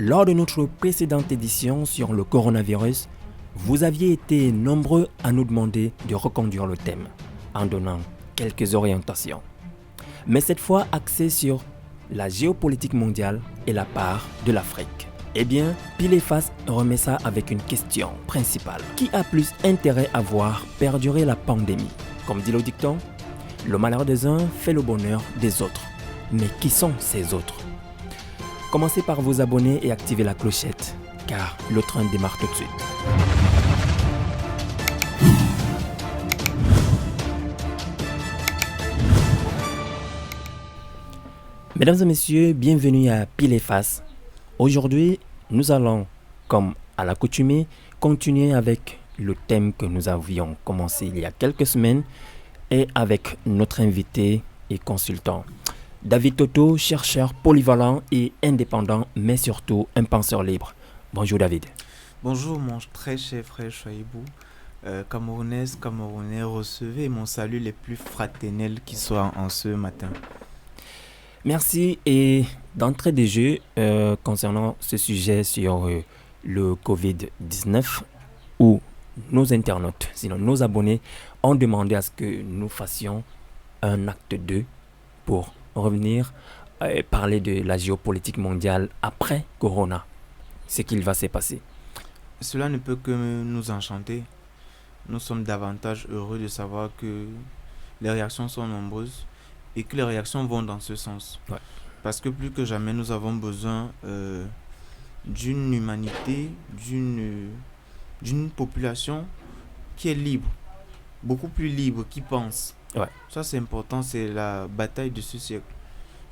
Lors de notre précédente édition sur le coronavirus, vous aviez été nombreux à nous demander de reconduire le thème en donnant quelques orientations. Mais cette fois axée sur la géopolitique mondiale et la part de l'Afrique. Eh bien, Pile et Face remet ça avec une question principale. Qui a plus intérêt à voir perdurer la pandémie? Comme dit le dicton, le malheur des uns fait le bonheur des autres. Mais qui sont ces autres? Commencez par vous abonner et activer la clochette, car le train démarre tout de suite. Mesdames et messieurs, bienvenue à Pile et Face. Aujourd'hui, nous allons, comme à l'accoutumée, continuer avec le thème que nous avions commencé il y a quelques semaines et avec notre invité et consultant. David Toto, chercheur polyvalent et indépendant, mais surtout un penseur libre. Bonjour David. Bonjour mon très cher frère Chouaïbou. Camerounaise, Camerounais, recevez mon salut les plus fraternels qui soient en ce matin. Merci. Et d'entrée de jeu, concernant ce sujet sur le Covid-19, où nos internautes, sinon nos abonnés, ont demandé à ce que nous fassions un acte 2 pour revenir parler de la géopolitique mondiale après Corona, ce qu'il va se passer. Cela ne peut que nous enchanter. Nous sommes davantage heureux de savoir que les réactions sont nombreuses et que les réactions vont dans ce sens. Ouais. Parce que plus que jamais, nous avons besoin d'une humanité, d'une population qui est libre, beaucoup plus libre, qui pense. Ouais. Ça, c'est important, c'est la bataille de ce siècle.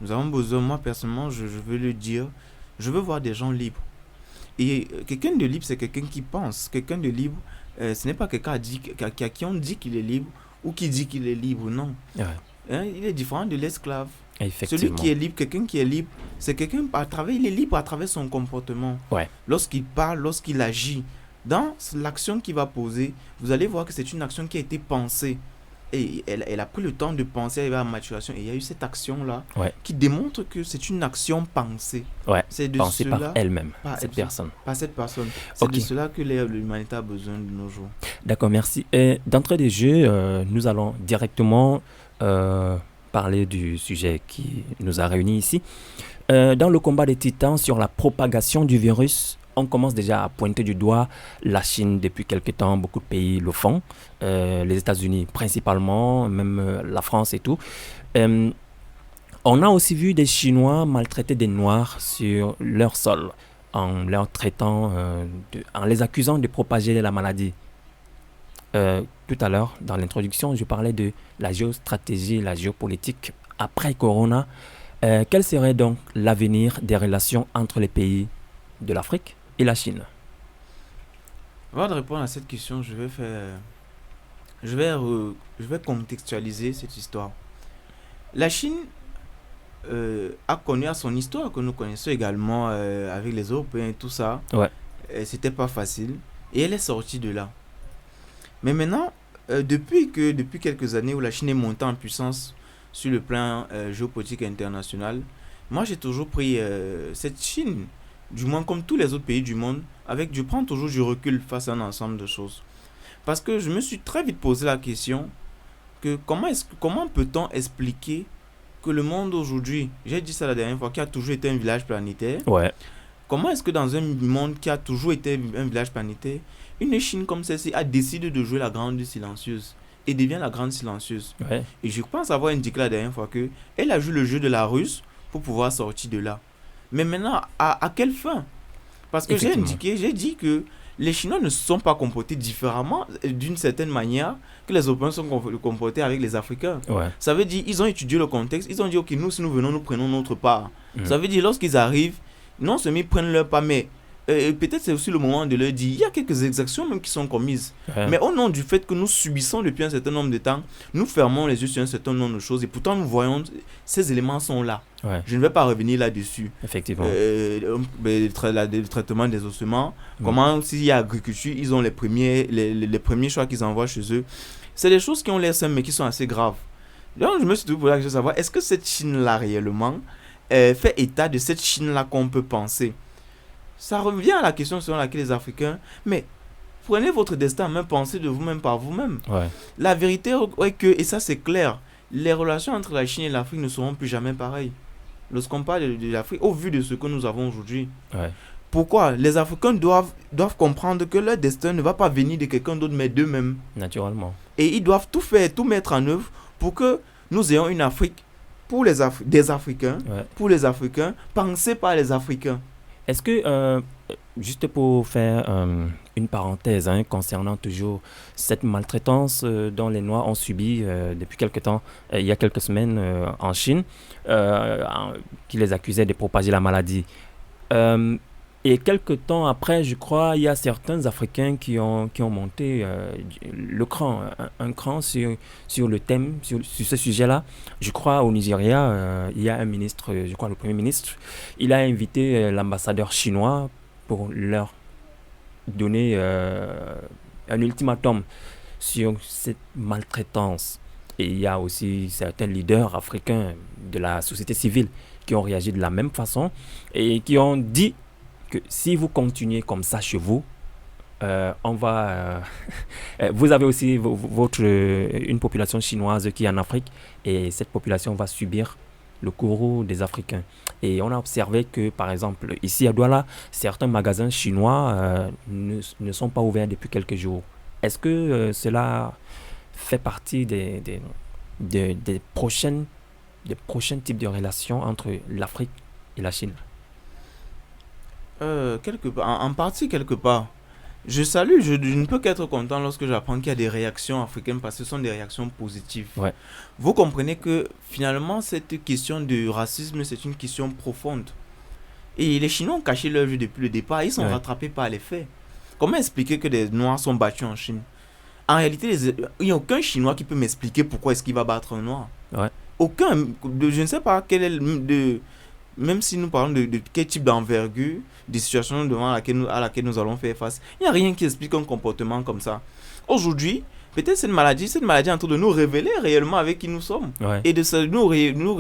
Nous avons besoin, moi personnellement, je veux le dire, je veux voir des gens libres. Et quelqu'un de libre, c'est quelqu'un qui pense. Quelqu'un de libre, ce n'est pas quelqu'un à qui on dit qu'il est libre ou qui dit qu'il est libre, non. Ouais. Il est différent de l'esclave. Effectivement. Celui qui est libre, quelqu'un qui est libre, c'est quelqu'un il est libre à travers son comportement. Ouais. Lorsqu'il parle, lorsqu'il agit, dans l'action qu'il va poser, vous allez voir que c'est une action qui a été pensée. Et elle a pris le temps de penser, elle va à la maturation. Et il y a eu cette action-là qui démontre que c'est une action pensée. Ouais, c'est de pensée cela, par elle-même, cette personne. Par cette personne. C'est Ok. de cela que l'humanité a besoin de nos jours. D'accord, merci. Et d'entrée de jeu, nous allons directement parler du sujet qui nous a réunis ici. Dans le combat des titans sur la propagation du virus, on commence déjà à pointer du doigt la Chine depuis quelque temps. Beaucoup de pays le font. Les États-Unis principalement, même la France et tout. On a aussi vu des Chinois maltraiter des Noirs sur leur sol en leur traitant, en les accusant de propager la maladie. Tout à l'heure, dans l'introduction, je parlais de la géostratégie, la géopolitique après Corona. Quel serait donc l'avenir des relations entre les pays de l'Afrique et la Chine? Avant de répondre à cette question, je vais contextualiser cette histoire. La Chine a connu à son histoire, que nous connaissons également avec les Européens et tout ça. Ouais. C'était pas facile. Et elle est sortie de là. Mais maintenant, depuis quelques années où la Chine est montée en puissance sur le plan géopolitique international, moi j'ai toujours pris cette Chine, du moins comme tous les autres pays du monde, je prends toujours du recul face à un ensemble de choses. Parce que je me suis très vite posé la question que comment peut-on expliquer que le monde aujourd'hui, j'ai dit ça la dernière fois, qui a toujours été un village planétaire, Ouais. comment est-ce que dans un monde qui a toujours été un village planétaire, une Chine comme celle-ci a décidé de jouer la grande silencieuse et devient la grande silencieuse. Ouais. Et je pense avoir indiqué la dernière fois qu'elle a joué le jeu de la Russe pour pouvoir sortir de là. Mais maintenant, à quelle fin? Parce que j'ai dit que les Chinois ne se sont pas comportés différemment d'une certaine manière que les Européens sont comportés avec les Africains. Ouais. Ça veut dire ils ont étudié le contexte, ils ont dit ok, nous si nous venons, nous prenons notre part. Ça veut dire lorsqu'ils arrivent, non seulement ils prennent leur part, mais peut-être c'est aussi le moment de leur dire il y a quelques exactions même qui sont commises. Ouais. Mais au nom du fait que nous subissons depuis un certain nombre de temps, nous fermons les yeux sur un certain nombre de choses et pourtant nous voyons ces éléments sont là. Ouais. Je ne vais pas revenir là-dessus. Effectivement. Le traitement des ossements, comment s'il y a agriculture, ils ont les premiers choix qu'ils envoient chez eux. C'est des choses qui ont l'air simples mais qui sont assez graves. Donc je me suis toujours posé la question de savoir est-ce que cette Chine-là réellement fait état de cette Chine-là qu'on peut penser. Ça revient à la question selon laquelle les Africains, mais prenez votre destin en main, pensez de vous-même par vous-même. Ouais. La vérité est que, et ça c'est clair, les relations entre la Chine et l'Afrique ne seront plus jamais pareilles. Lorsqu'on parle de l'Afrique, au vu de ce que nous avons aujourd'hui. Ouais. Pourquoi? Les Africains doivent comprendre que leur destin ne va pas venir de quelqu'un d'autre, mais d'eux-mêmes. Naturellement. Et ils doivent tout faire, tout mettre en œuvre pour que nous ayons une Afrique pour des Africains, Ouais. pour les Africains, pensée par les Africains. Est-ce que, juste pour faire une parenthèse concernant toujours cette maltraitance dont les Noirs ont subi depuis quelque temps, il y a quelques semaines en Chine, qui les accusait de propager la maladie. Et quelques temps après, je crois, il y a certains Africains qui ont monté le cran, un cran sur le thème, sur ce sujet-là. Je crois au Nigeria, il y a un ministre, je crois le Premier ministre, il a invité l'ambassadeur chinois pour leur donner un ultimatum sur cette maltraitance. Et il y a aussi certains leaders africains de la société civile qui ont réagi de la même façon et qui ont dit que si vous continuez comme ça chez vous, on va... vous avez aussi une population chinoise qui est en Afrique et cette population va subir le courroux des Africains. Et on a observé que, par exemple, ici à Douala, certains magasins chinois ne sont pas ouverts depuis quelques jours. Est-ce que cela fait partie des prochains types de relations entre l'Afrique et la Chine? Quelque part, en partie quelque part. Je ne peux qu'être content lorsque j'apprends qu'il y a des réactions africaines parce que ce sont des réactions positives. Ouais. Vous comprenez que finalement cette question de racisme c'est une question profonde. Et les Chinois ont caché leur vue depuis le départ, ils sont rattrapés par les faits. Comment expliquer que des Noirs sont battus en Chine? En réalité, il n'y a aucun Chinois qui peut m'expliquer pourquoi est-ce qu'il va battre un Noir. Ouais. Aucun. Je ne sais pas quel est même si nous parlons de quel type d'envergure, des situations à laquelle nous allons faire face, il n'y a rien qui explique un comportement comme ça. Aujourd'hui, peut-être cette maladie est en train de nous révéler réellement avec qui nous sommes. Ouais. Et de nous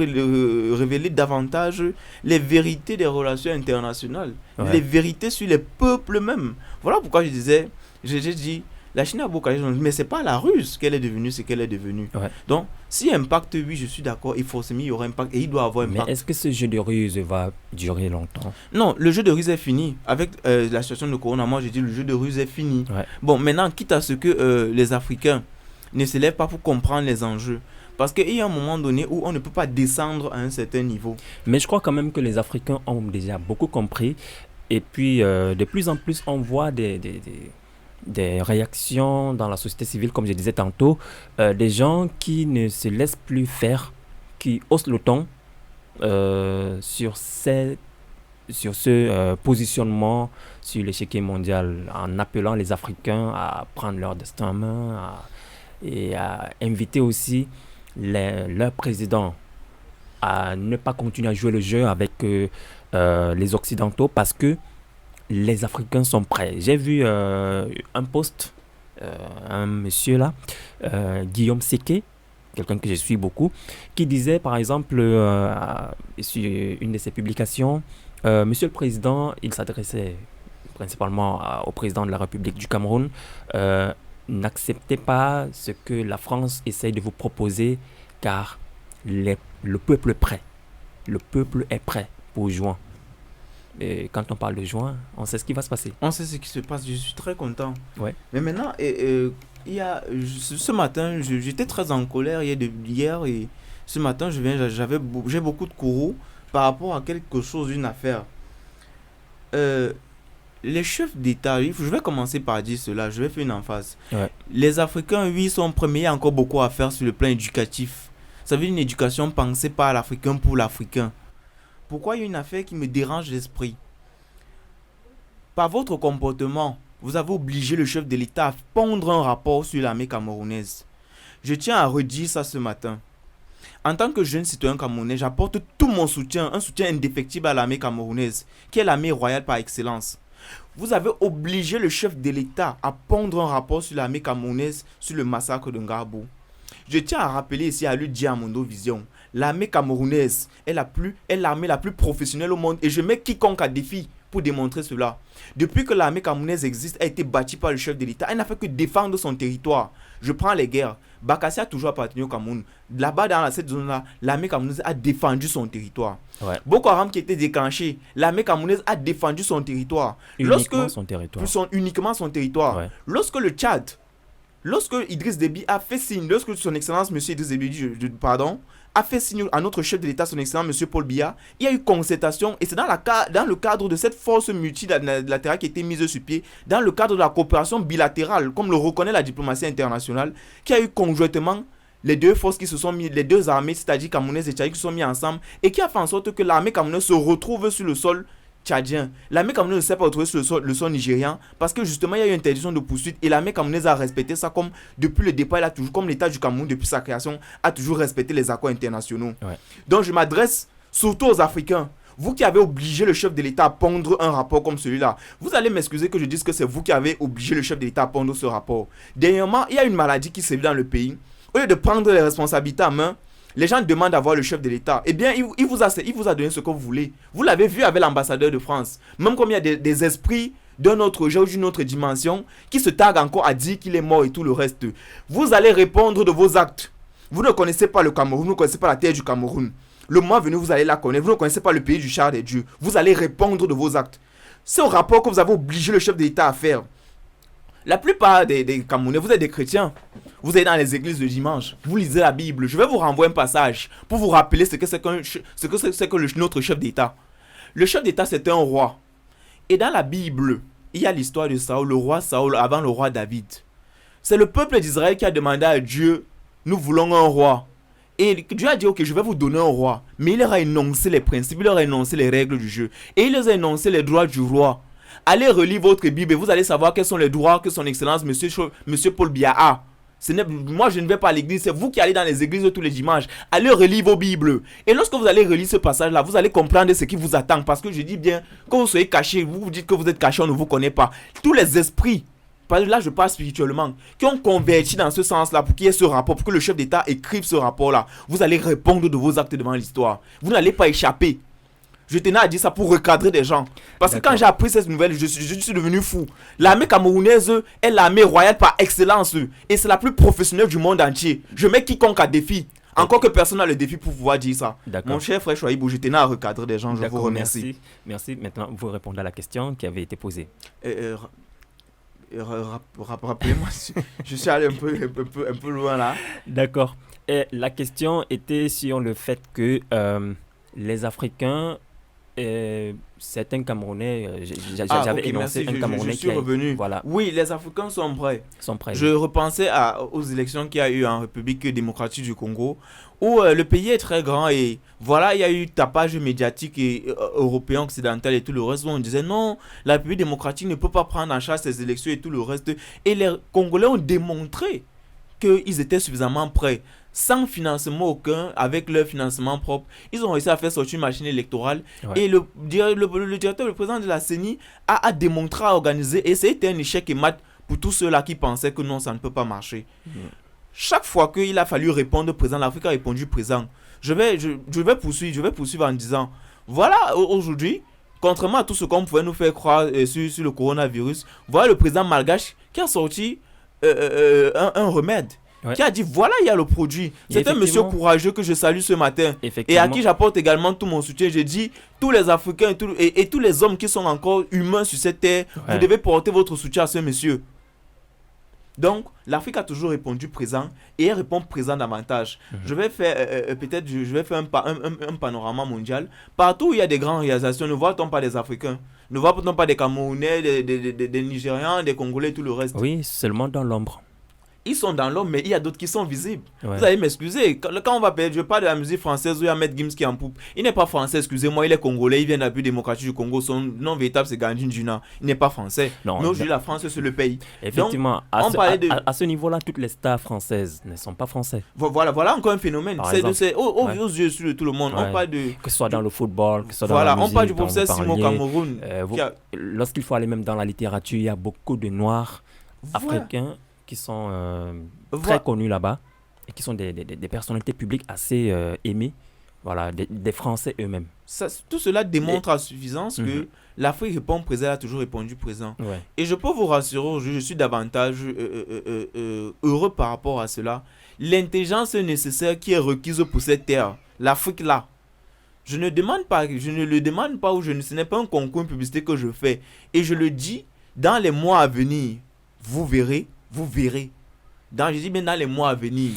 révéler davantage les vérités des relations internationales, les vérités sur les peuples même. Voilà pourquoi je disais, j'ai dit, la Chine a beaucoup, mais ce n'est pas la Russie qu'elle est devenue ce qu'elle est devenue. Ouais. Donc, si impact, oui, je suis d'accord, il forcément il y aura impact et il doit avoir impact. Mais est-ce que ce jeu de ruse va durer longtemps? Non, le jeu de ruse est fini. Avec la situation de Corona, moi j'ai dit le jeu de ruse est fini. Ouais. Bon, maintenant, quitte à ce que les Africains ne se lèvent pas pour comprendre les enjeux. Parce qu'il y a un moment donné où on ne peut pas descendre à un certain niveau. Mais je crois quand même que les Africains ont déjà beaucoup compris. Et puis, de plus en plus, on voit des réactions dans la société civile, comme je disais tantôt, des gens qui ne se laissent plus faire, qui haussent le ton sur ce positionnement sur l'échiquier mondial, en appelant les Africains à prendre leur destin en main et à inviter aussi leur président à ne pas continuer à jouer le jeu avec les Occidentaux parce que les Africains sont prêts. J'ai vu un post, un monsieur là, Guillaume Seke, quelqu'un que je suis beaucoup, qui disait par exemple sur une de ses publications, Monsieur le Président, il s'adressait principalement au président de la République du Cameroun, n'acceptez pas ce que la France essaye de vous proposer car le peuple est prêt. Le peuple est prêt pour juin. Et quand on parle de juin, on sait ce qui va se passer. On sait ce qui se passe, je suis très content. Ouais. Mais maintenant, ce matin, j'étais très en colère hier et ce matin, j'ai beaucoup de courroux par rapport à quelque chose, une affaire. Les chefs d'État, je vais commencer par dire cela, je vais faire une emphase. Ouais. Les Africains, oui, sont premiers, il y a encore beaucoup à faire sur le plan éducatif. Ça veut dire une éducation pensée par l'Africain pour l'Africain. Pourquoi il y a une affaire qui me dérange l'esprit? Par votre comportement, vous avez obligé le chef de l'État à pondre un rapport sur l'armée camerounaise. Je tiens à redire ça ce matin. En tant que jeune citoyen camerounais, j'apporte tout mon soutien, un soutien indéfectible à l'armée camerounaise, qui est l'armée royale par excellence. Vous avez obligé le chef de l'État à pondre un rapport sur l'armée camerounaise sur le massacre de Ngarbou. Je tiens à rappeler ici à lui dire à Mondo Vision, l'armée camerounaise est l'armée la plus professionnelle au monde et je mets quiconque à défi pour démontrer cela. Depuis que l'armée camerounaise existe, a été bâtie par le chef de l'État. Elle n'a fait que défendre son territoire. Je prends les guerres. Bakassi a toujours appartenu au Cameroun. Là-bas, dans cette zone-là, l'armée camerounaise a défendu son territoire. Ouais. Boko Haram qui était déclenché, l'armée camerounaise a défendu son territoire. Uniquement son territoire. Uniquement son territoire. Ouais. Lorsque le Tchad, lorsque Idriss Déby a fait signe, lorsque son excellence, monsieur Idriss Déby, a fait signe à notre chef de l'État, son excellence, monsieur Paul Biya, il y a eu concertation, et c'est dans le cadre de cette force multilatérale qui a été mise sur pied, dans le cadre de la coopération bilatérale, comme le reconnaît la diplomatie internationale, qu'il y a eu conjointement les deux forces qui se sont mis, les deux armées, c'est-à-dire camerounaises et tchadiennes, qui se sont mis ensemble, et qui a fait en sorte que l'armée camerounaise se retrouve sur le sol tchadien. L'armée camerounaise ne s'est pas retrouvée sur le sol nigérian parce que justement il y a eu une interdiction de poursuite et l'armée camerounaise a respecté ça comme depuis le départ, comme l'État du Cameroun depuis sa création a toujours respecté les accords internationaux. Ouais. Donc je m'adresse surtout aux Africains. Vous qui avez obligé le chef de l'État à pondre un rapport comme celui-là, vous allez m'excuser que je dise que c'est vous qui avez obligé le chef de l'État à pondre ce rapport. Dernièrement, il y a une maladie qui sévit dans le pays. Au lieu de prendre les responsabilités en main, les gens demandent à voir le chef de l'État. Eh bien, il vous a donné ce que vous voulez. Vous l'avez vu avec l'ambassadeur de France. Même comme il y a des esprits d'un autre genre, d'une autre dimension, qui se taguent encore à dire qu'il est mort et tout le reste. Vous allez répondre de vos actes. Vous ne connaissez pas le Cameroun, vous ne connaissez pas la terre du Cameroun. Le mois venu, vous allez la connaître. Vous ne connaissez pas le pays du char des dieux. Vous allez répondre de vos actes. C'est un rapport que vous avez obligé le chef de l'État à faire. La plupart des Camerounais, vous êtes des chrétiens. Vous êtes dans les églises le dimanche. Vous lisez la Bible. Je vais vous renvoyer un passage pour vous rappeler ce que c'est que notre chef d'État. Le chef d'État, c'était un roi. Et dans la Bible, il y a l'histoire de Saül, le roi Saül avant le roi David. C'est le peuple d'Israël qui a demandé à Dieu, nous voulons un roi. Et Dieu a dit, ok, je vais vous donner un roi. Mais il leur a énoncé les principes, il leur a énoncé les règles du jeu. Et il leur a énoncé les droits du roi. Allez relire votre Bible et vous allez savoir quels sont les droits que son excellence, monsieur Paul Biya a. Moi, je ne vais pas à l'église, c'est vous qui allez dans les églises tous les dimanches. Allez relire vos Bibles. Et lorsque vous allez relire ce passage-là, vous allez comprendre ce qui vous attend. Parce que je dis bien, quand vous soyez caché, vous vous dites que vous êtes caché, on ne vous connaît pas. Tous les esprits, là je parle spirituellement, qui ont converti dans ce sens-là pour qu'il y ait ce rapport, pour que le chef d'État écrive ce rapport-là, vous allez répondre de vos actes devant l'histoire. Vous n'allez pas échapper. Je tenais à dire ça pour recadrer des gens. Parce que quand j'ai appris cette nouvelle, je suis devenu fou. L'armée camerounaise est l'armée royale par excellence. Et c'est la plus professionnelle du monde entier. Je mets quiconque à défi. Encore que personne n'a le défi pour pouvoir dire ça. Mon cher frère Chouaïbou, je tenais à recadrer des gens. Je vous remercie. Merci. Maintenant, vous répondez à la question qui avait été posée. Rappelez-moi, je suis allé un peu loin là. D'accord. La question était sur le fait que les Africains... certains Camerounais, j'avais énoncé un Camerounais qui est revenu. Voilà. Oui, les Africains sont prêts. Je oui. repensais aux élections qu'il y a eu en République démocratique du Congo, où le pays est très grand et voilà, il y a eu tapage médiatique européen, occidental et tout le reste, où on disait non, la République démocratique ne peut pas prendre en charge ces élections et tout le reste. Et les Congolais ont démontré qu'ils étaient suffisamment prêts. Sans financement aucun, avec leur financement propre, ils ont réussi à faire sortir une machine électorale. Ouais. Et le directeur, le président de la CENI a démontré, à organiser, et c'était un échec et mat pour tous ceux-là qui pensaient que non, ça ne peut pas marcher. Chaque fois qu'il a fallu répondre, le président de l'Afrique a répondu présent. Je vais poursuivre en disant, voilà, aujourd'hui, contrairement à tout ce qu'on pouvait nous faire croire sur le coronavirus, voilà le président malgache qui a sorti un remède. Ouais. Qui a dit voilà, il y a le produit. C'est un monsieur courageux que je salue ce matin et à qui j'apporte également tout mon soutien. Je dis tous les Africains et tous les hommes qui sont encore humains sur cette terre, ouais. Vous devez porter votre soutien à ce monsieur. Donc l'Afrique a toujours répondu présent et elle répond présent davantage. Je vais faire un panorama mondial. Partout où il y a des grandes réalisations, ne voit-on pas des Africains? Ne voit-on pas des Camerounais, des Nigérians, des Congolais et tout le reste? Oui, seulement dans l'ombre. Ils sont dans l'ombre, mais il y a d'autres qui sont visibles. Ouais. Vous allez m'excuser. Quand on va parler, je parle de la musique française où il y a Maître Gims qui est en poupe. Il n'est pas français, excusez-moi, il est congolais, il vient de la République démocratique du Congo. Son nom véritable, c'est Gandhi Njuna. Il n'est pas français. Non, mais aujourd'hui, la France, c'est le pays. Effectivement, donc, à ce niveau-là, toutes les stars françaises ne sont pas français. Voilà encore un phénomène. C'est aux yeux de tout le monde. Ouais. On parle de... Que ce soit dans le football, que ce soit dans la musique. On parle du professeur Simon Cameroun. Lorsqu'il faut aller même dans la littérature, il y a beaucoup de noirs africains qui sont très connus là-bas et qui sont des personnalités publiques assez aimées voilà, des Français eux-mêmes. Tout cela démontre à suffisance que l'Afrique répond présent, elle a toujours répondu présent. Ouais. Et je peux vous rassurer, je suis davantage heureux par rapport à cela. L'intelligence nécessaire qui est requise pour cette terre, l'Afrique là, je ne le demande pas, ou ce n'est pas un concours, une publicité que je fais. Et je le dis, dans les mois à venir, vous verrez. Je dis bien dans les mois à venir,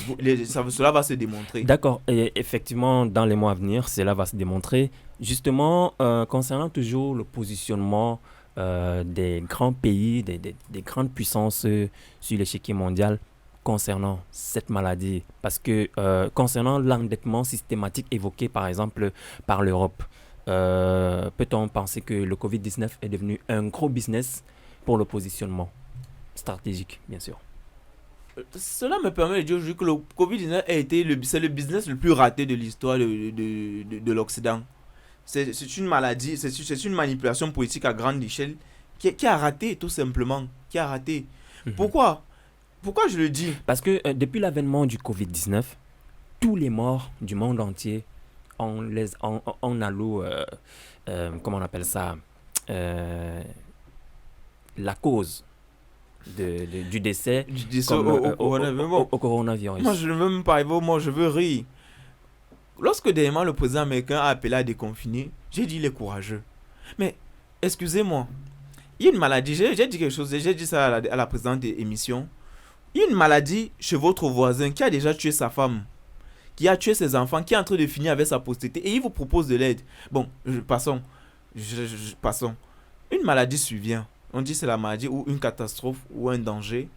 cela va se démontrer. D'accord, et effectivement, dans les mois à venir, cela va se démontrer. Justement, concernant toujours le positionnement des grands pays, des grandes puissances sur l'échiquier mondial concernant cette maladie, parce que concernant l'endettement systématique évoqué par exemple par l'Europe, peut-on penser que le Covid-19 est devenu un gros business pour le positionnement stratégique, bien sûr? Cela me permet de dire que le Covid-19 c'est le business le plus raté de l'histoire de l'Occident. C'est une maladie, c'est une manipulation politique à grande échelle qui a raté, tout simplement. Qui a raté. Pourquoi je le dis? Parce que depuis l'avènement du Covid-19, tous les morts du monde entier, on alloue, comment on appelle ça, la cause du décès au coronavirus. Moi, je ne veux même pas, moi, je veux rire. Lorsque dernièrement le président américain a appelé à déconfiner, j'ai dit il est courageux. Mais, excusez-moi, il y a une maladie, j'ai dit quelque chose, j'ai dit ça à la précédente émission. Il y a une maladie chez votre voisin qui a déjà tué sa femme, qui a tué ses enfants, qui est en train de finir avec sa postérité et il vous propose de l'aide. Bon, passons. Une maladie survient. On dit c'est la maladie ou une catastrophe ou un danger.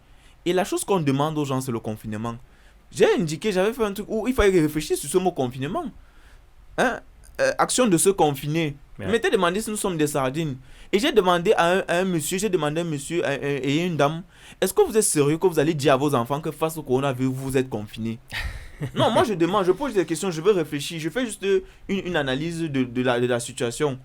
Et la chose qu'on demande aux gens, c'est le confinement. J'avais fait un truc où il fallait réfléchir sur ce mot confinement. Action de se confiner. Je m'étais demandé si nous sommes des sardines. Et j'ai demandé à un monsieur et une dame, est-ce que vous êtes sérieux que vous allez dire à vos enfants que face au coronavirus, vous êtes confinés? Non, moi je pose des questions, je veux réfléchir, je fais juste une analyse de la situation.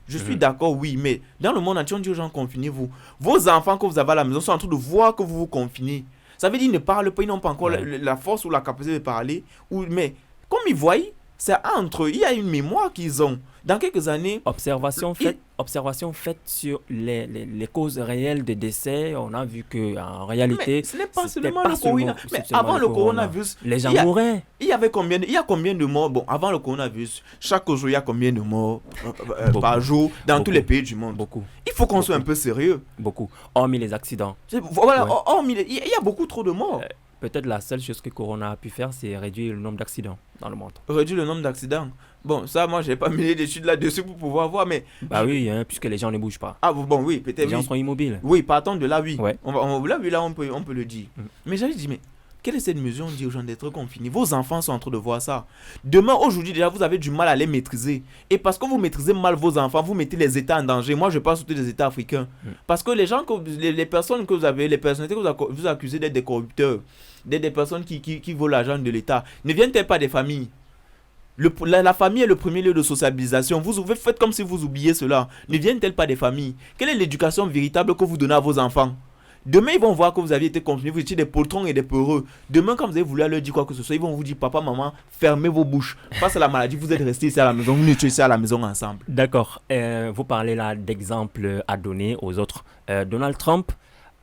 Je suis d'accord, oui, mais dans le monde entier, on dit aux gens confinez-vous. Vos enfants que vous avez à la maison sont en train de voir que vous vous confinez. Ça veut dire qu'ils ne parlent pas, ils n'ont pas encore la force ou la capacité de parler. Mais comme ils voient, c'est entre eux, il y a une mémoire qu'ils ont. Dans quelques années... Observation faite sur les causes réelles des décès, on a vu qu'en réalité... Mais ce n'est pas seulement le coronavirus. Mais avant le coronavirus... Les gens mouraient. Il y a combien de morts? Bon, avant le coronavirus, chaque jour, il y a combien de morts par jour dans tous les pays du monde? Beaucoup. Il faut qu'on soit un peu sérieux. Beaucoup. Hormis les accidents. Voilà, il y a beaucoup trop de morts. Peut-être la seule chose que Corona a pu faire, c'est réduire le nombre d'accidents dans le monde. Réduire le nombre d'accidents. Bon, ça, moi, je n'ai pas mis d'études là-dessus pour pouvoir voir, mais... Bah oui, puisque les gens ne bougent pas. Ah bon, oui, peut-être. Les gens sont immobiles. Oui, partons de là, oui. Ouais. On peut le dire. Mais j'avais dit, mais quelle est cette mesure? On dit aux gens d'être confinés. Vos enfants sont en train de voir ça. Demain, aujourd'hui, déjà, vous avez du mal à les maîtriser. Et parce que vous maîtrisez mal vos enfants, vous mettez les États en danger. Moi, je parle surtout des États africains. Parce que les personnes que vous avez, les personnalités que vous accusez d'être des corrupteurs, des personnes qui volent l'argent de l'État, ne viennent-elles pas des familles? La famille est le premier lieu de sociabilisation. Vous faites comme si vous oubliez cela. Ne viennent-elles pas des familles? Quelle est l'éducation véritable que vous donnez à vos enfants? Demain, ils vont voir que vous aviez été confinés, vous étiez des poltrons et des peureux. Demain, quand vous avez voulu leur dire quoi que ce soit, ils vont vous dire, papa, maman, fermez vos bouches. Face à la maladie, vous êtes restés ici à la maison, vous n'étiez ici à la maison ensemble. D'accord. Vous parlez là d'exemples à donner aux autres. Donald Trump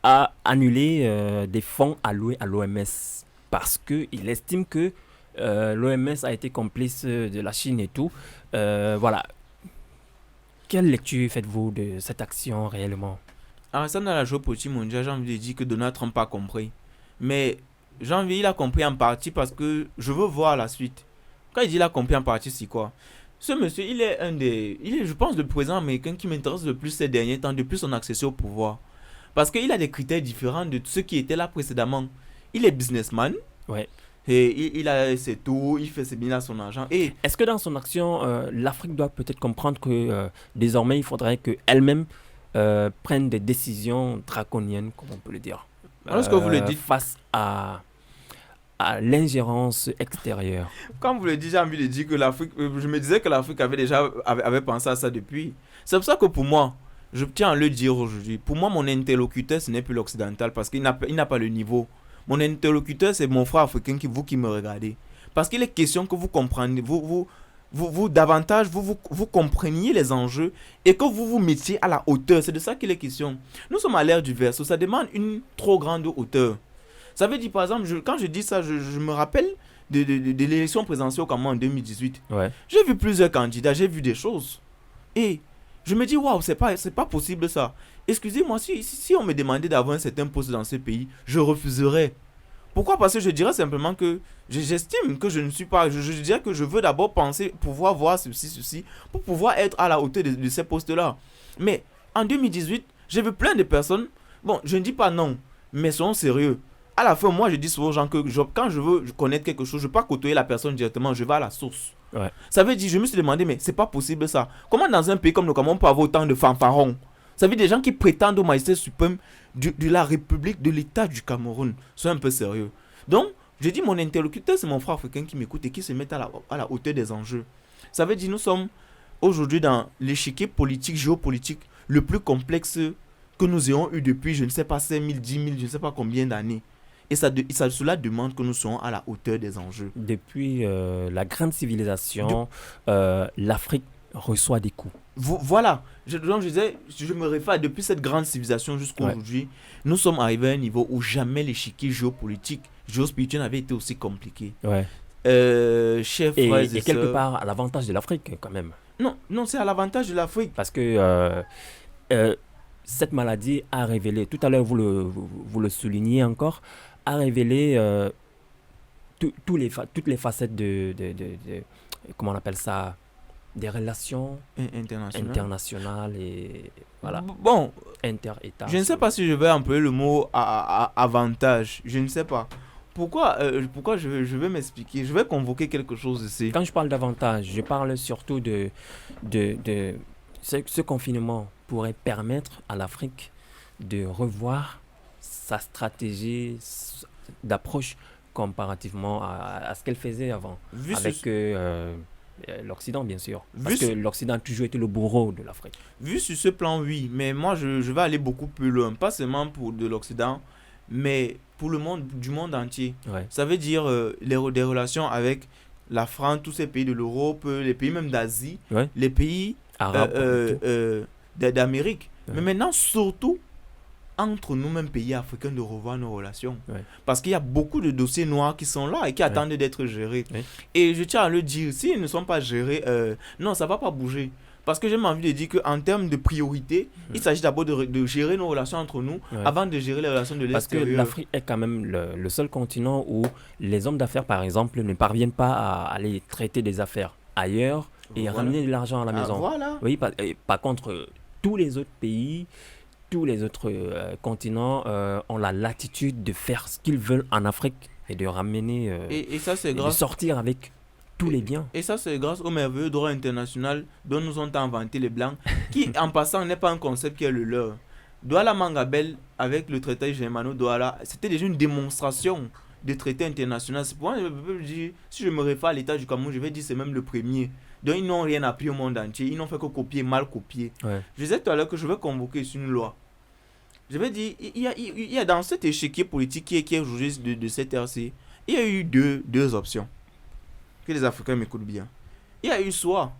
a annulé des fonds alloués à l'OMS parce qu'il estime que l'OMS a été complice de la Chine et tout. Voilà. Quelle lecture faites-vous de cette action réellement? Alors, ça, dans la géopolitique mondiale, j'ai envie de dire que Donald Trump a compris. Mais il a compris en partie parce que je veux voir la suite. Quand il dit qu'il a compris en partie, c'est quoi? Ce monsieur, il est, je pense, le président américain qui m'intéresse le plus ces derniers temps, depuis son accession au pouvoir. Parce qu'il a des critères différents de ceux qui étaient là précédemment. Il est businessman. Ouais. Et il a ses tours, il fait ses bien à son argent. Et est-ce que dans son action, l'Afrique doit peut-être comprendre que désormais, il faudrait qu'elle-même prenne des décisions draconiennes, comme on peut le dire, alors, ce que vous le dites, face à l'ingérence extérieure? Quand vous le dites, j'ai envie de dire que l'Afrique, je me disais que l'Afrique avait pensé à ça depuis. C'est pour ça que pour moi, je tiens à le dire aujourd'hui, pour moi, mon interlocuteur, ce n'est plus l'occidental parce qu'il n'a pas le niveau. Mon interlocuteur, c'est mon frère africain qui me regardez. Parce qu'il est question que vous compreniez, vous compreniez les enjeux et que vous vous mettiez à la hauteur. C'est de ça qu'il est question. Nous sommes à l'ère du verseau. Ça demande une trop grande hauteur. Ça veut dire, par exemple, quand je dis ça, je me rappelle de l'élection présidentielle au Cameroun en 2018. Ouais. J'ai vu plusieurs candidats, j'ai vu des choses. Et je me dis, waouh, c'est pas possible ça. Excusez-moi, si on me demandait d'avoir un certain poste dans ce pays, je refuserais. Pourquoi? Parce que je dirais simplement que j'estime que je ne suis pas... Je dirais que je veux d'abord penser, pouvoir voir ceci, pour pouvoir être à la hauteur de ces postes-là. Mais en 2018, j'ai vu plein de personnes... Bon, je ne dis pas non, mais soyons sérieux. À la fin, moi, je dis souvent aux gens que quand je veux connaître quelque chose, je ne veux pas côtoyer la personne directement, je vais à la source. Ouais. Ça veut dire, je me suis demandé, mais c'est pas possible ça. Comment dans un pays comme le Cameroun, on peut avoir autant de fanfarons? Ça veut dire des gens qui prétendent au majesté suprême de la République, de l'État du Cameroun. Soyez un peu sérieux. Donc, je dis, mon interlocuteur, c'est mon frère africain qui m'écoute et qui se met à la hauteur des enjeux. Ça veut dire, nous sommes aujourd'hui dans l'échiquier politique, géopolitique, le plus complexe que nous ayons eu depuis, je ne sais pas, 5 000, 10 000, je ne sais pas combien d'années. Et cela demande que nous soyons à la hauteur des enjeux. Depuis la grande civilisation, l'Afrique reçoit des coups. Voilà. Donc je me réfère depuis cette grande civilisation jusqu'à aujourd'hui. Nous sommes arrivés à un niveau où jamais l'échiquier géopolitique, géospirituel n'avait été aussi compliqué. Ouais. Chers Et frères et quelque sœurs, part à l'avantage de l'Afrique quand même. Non, c'est à l'avantage de l'Afrique. Parce que cette maladie a révélé, tout à l'heure vous le soulignez encore, a révélé toutes les facettes comment on appelle ça, des relations internationales et voilà, Bon, inter-États. je ne sais pas si je vais employer le mot avantage. Je ne sais pas. Pourquoi je vais m'expliquer. Je vais convoquer quelque chose ici. Quand je parle d'avantage, je parle surtout de ce confinement pourrait permettre à l'Afrique de revoir sa stratégie d'approche comparativement à ce qu'elle faisait avant, avec l'Occident bien sûr, parce que l'Occident a toujours été le bourreau de l'Afrique. Vu sur ce plan, oui, mais moi je vais aller beaucoup plus loin, pas seulement pour de l'Occident, mais pour le monde, du monde entier. Ouais. Ça veut dire des relations avec la France, tous ces pays de l'Europe, les pays même d'Asie, Ouais. les pays Arabes, d'Amérique. Ouais. Mais maintenant, surtout, entre nous-mêmes pays africains, de revoir nos relations. Ouais. Parce qu'il y a beaucoup de dossiers noirs qui sont là et qui attendent d'être gérés. Ouais. Et je tiens à le dire, s'ils ne sont pas gérés, non, ça ne va pas bouger. Parce que j'ai envie de dire qu'en termes de priorité, il s'agit d'abord de gérer nos relations entre nous avant de gérer les relations de l'extérieur. Parce que l'Afrique est quand même le seul continent où les hommes d'affaires, par exemple, ne parviennent pas à aller traiter des affaires ailleurs et ramener de l'argent à la maison. Voilà. Oui, par contre, tous les autres pays, tous les autres continents ont la latitude de faire ce qu'ils veulent en Afrique et de ramener, et ça, c'est de grâce. sortir avec tous les biens. Et ça, c'est grâce au merveilleux droit international dont nous ont inventé les Blancs, qui, en passant, n'est pas un concept qui est le leur. Douala Mangabel, avec le traité Germano-Douala, c'était déjà une démonstration de traité international. C'est pourquoi je peux dire, si je me réfère à l'État du Cameroun, je vais dire que c'est même le premier. Donc, ils n'ont rien appris au monde entier. Ils n'ont fait que copier, mal copier. Ouais. Je disais tout à l'heure que je vais convoquer sur une loi. Je vais dire, il y a dans cet échiquier politique qui est aujourd'hui de cette RC, il y a eu deux options. Que les Africains m'écoutent bien. Il y a eu soit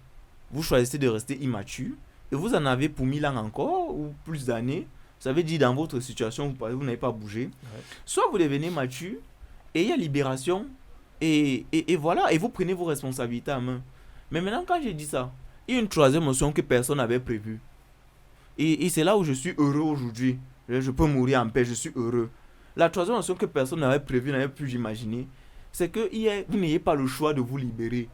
vous choisissez de rester immature et vous en avez pour 1000 ans encore ou plus d'années. Ça veut dire dans votre situation, vous n'avez pas bougé. Ouais. Soit vous devenez mature et il y a libération et voilà, et vous prenez vos responsabilités en main. Mais maintenant, quand j'ai dit ça, il y a une troisième option que personne n'avait prévue. Et c'est là où je suis heureux aujourd'hui. Je peux mourir en paix, je suis heureux. La troisième option que personne n'avait prévue, n'avait pu imaginer, c'est que vous n'ayez pas le choix de vous libérer.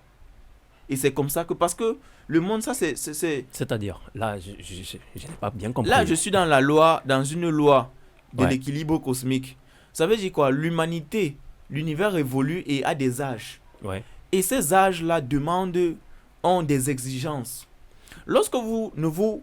Et c'est comme ça que, parce que le monde, ça c'est... C'est-à-dire, là, je n'ai pas bien compris. Là, je suis dans une loi de l'équilibre cosmique. Ça veut dire quoi? L'humanité, l'univers évolue et a des âges. Ouais. Et ces âges-là ont des exigences. Lorsque vous ne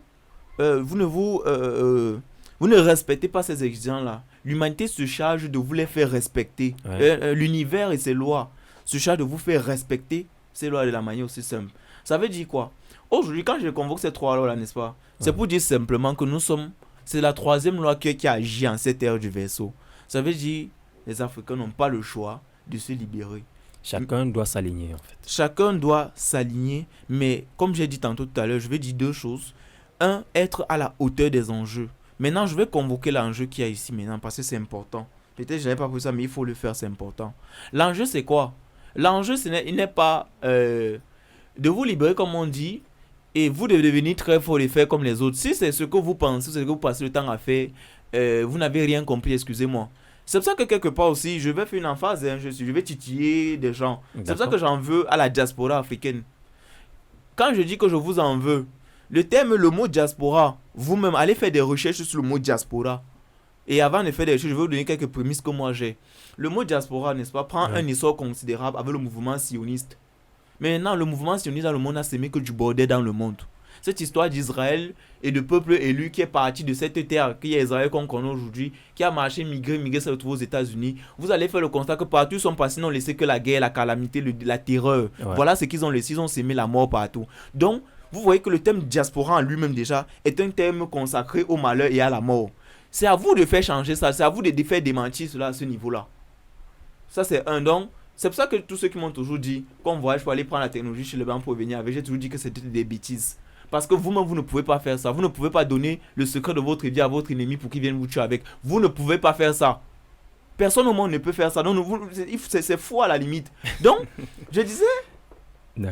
respectez pas ces exigences-là, l'humanité se charge de vous les faire respecter. Ouais. L'univers et ses lois se chargent de vous faire respecter ces lois de la manière aussi simple. Ça veut dire quoi? Aujourd'hui, quand je convoque ces trois lois-là, n'est-ce pas? C'est pour dire simplement que c'est la troisième loi qui agit en cette ère du Verseau. Ça veut dire les Africains n'ont pas le choix de se libérer. Chacun doit s'aligner, en fait. Chacun doit s'aligner, mais comme j'ai dit tantôt tout à l'heure, je vais dire deux choses. Un, être à la hauteur des enjeux. Maintenant, je vais convoquer l'enjeu qu'il y a ici maintenant parce que c'est important. Peut-être que je n'avais pas pris ça, mais il faut le faire, c'est important. L'enjeu, c'est quoi? L'enjeu, il n'est pas de vous libérer, comme on dit, et vous de devenir très fort et faire comme les autres. Si c'est ce que vous pensez, c'est ce que vous passez le temps à faire, vous n'avez rien compris, excusez-moi. C'est pour ça que quelque part aussi, je vais faire une emphase, hein, je vais titiller des gens. D'accord. C'est pour ça que j'en veux à la diaspora africaine. Quand je dis que je vous en veux, le mot diaspora, vous-même, allez faire des recherches sur le mot diaspora. Et avant de faire des recherches, je vais vous donner quelques prémices que moi j'ai. Le mot diaspora, n'est-ce pas, prend un essor considérable avec le mouvement sioniste. Mais maintenant, le mouvement sioniste dans le monde a semé que du bordel dans le monde. Cette histoire d'Israël et de peuple élu qui est parti de cette terre, qui est Israël qu'on connaît aujourd'hui, qui a marché, migré, s'est retrouvé aux États-Unis. Vous allez faire le constat que partout ils sont passés, ils n'ont laissé que la guerre, la calamité, la terreur. Ouais. Voilà ce qu'ils ont laissé, ils ont semé la mort partout. Donc, vous voyez que le thème diaspora en lui-même déjà est un thème consacré au malheur et à la mort. C'est à vous de faire changer ça, c'est à vous de faire démentir cela à ce niveau-là. Ça, c'est un don. C'est pour ça que tous ceux qui m'ont toujours dit qu'on voyage pour aller prendre la technologie chez le banc pour venir avec, j'ai toujours dit que c'était des bêtises. Parce que vous-même, vous ne pouvez pas faire ça. Vous ne pouvez pas donner le secret de votre vie à votre ennemi pour qu'il vienne vous tuer avec. Vous ne pouvez pas faire ça. Personne au monde ne peut faire ça. Donc, c'est fou à la limite. Donc, je disais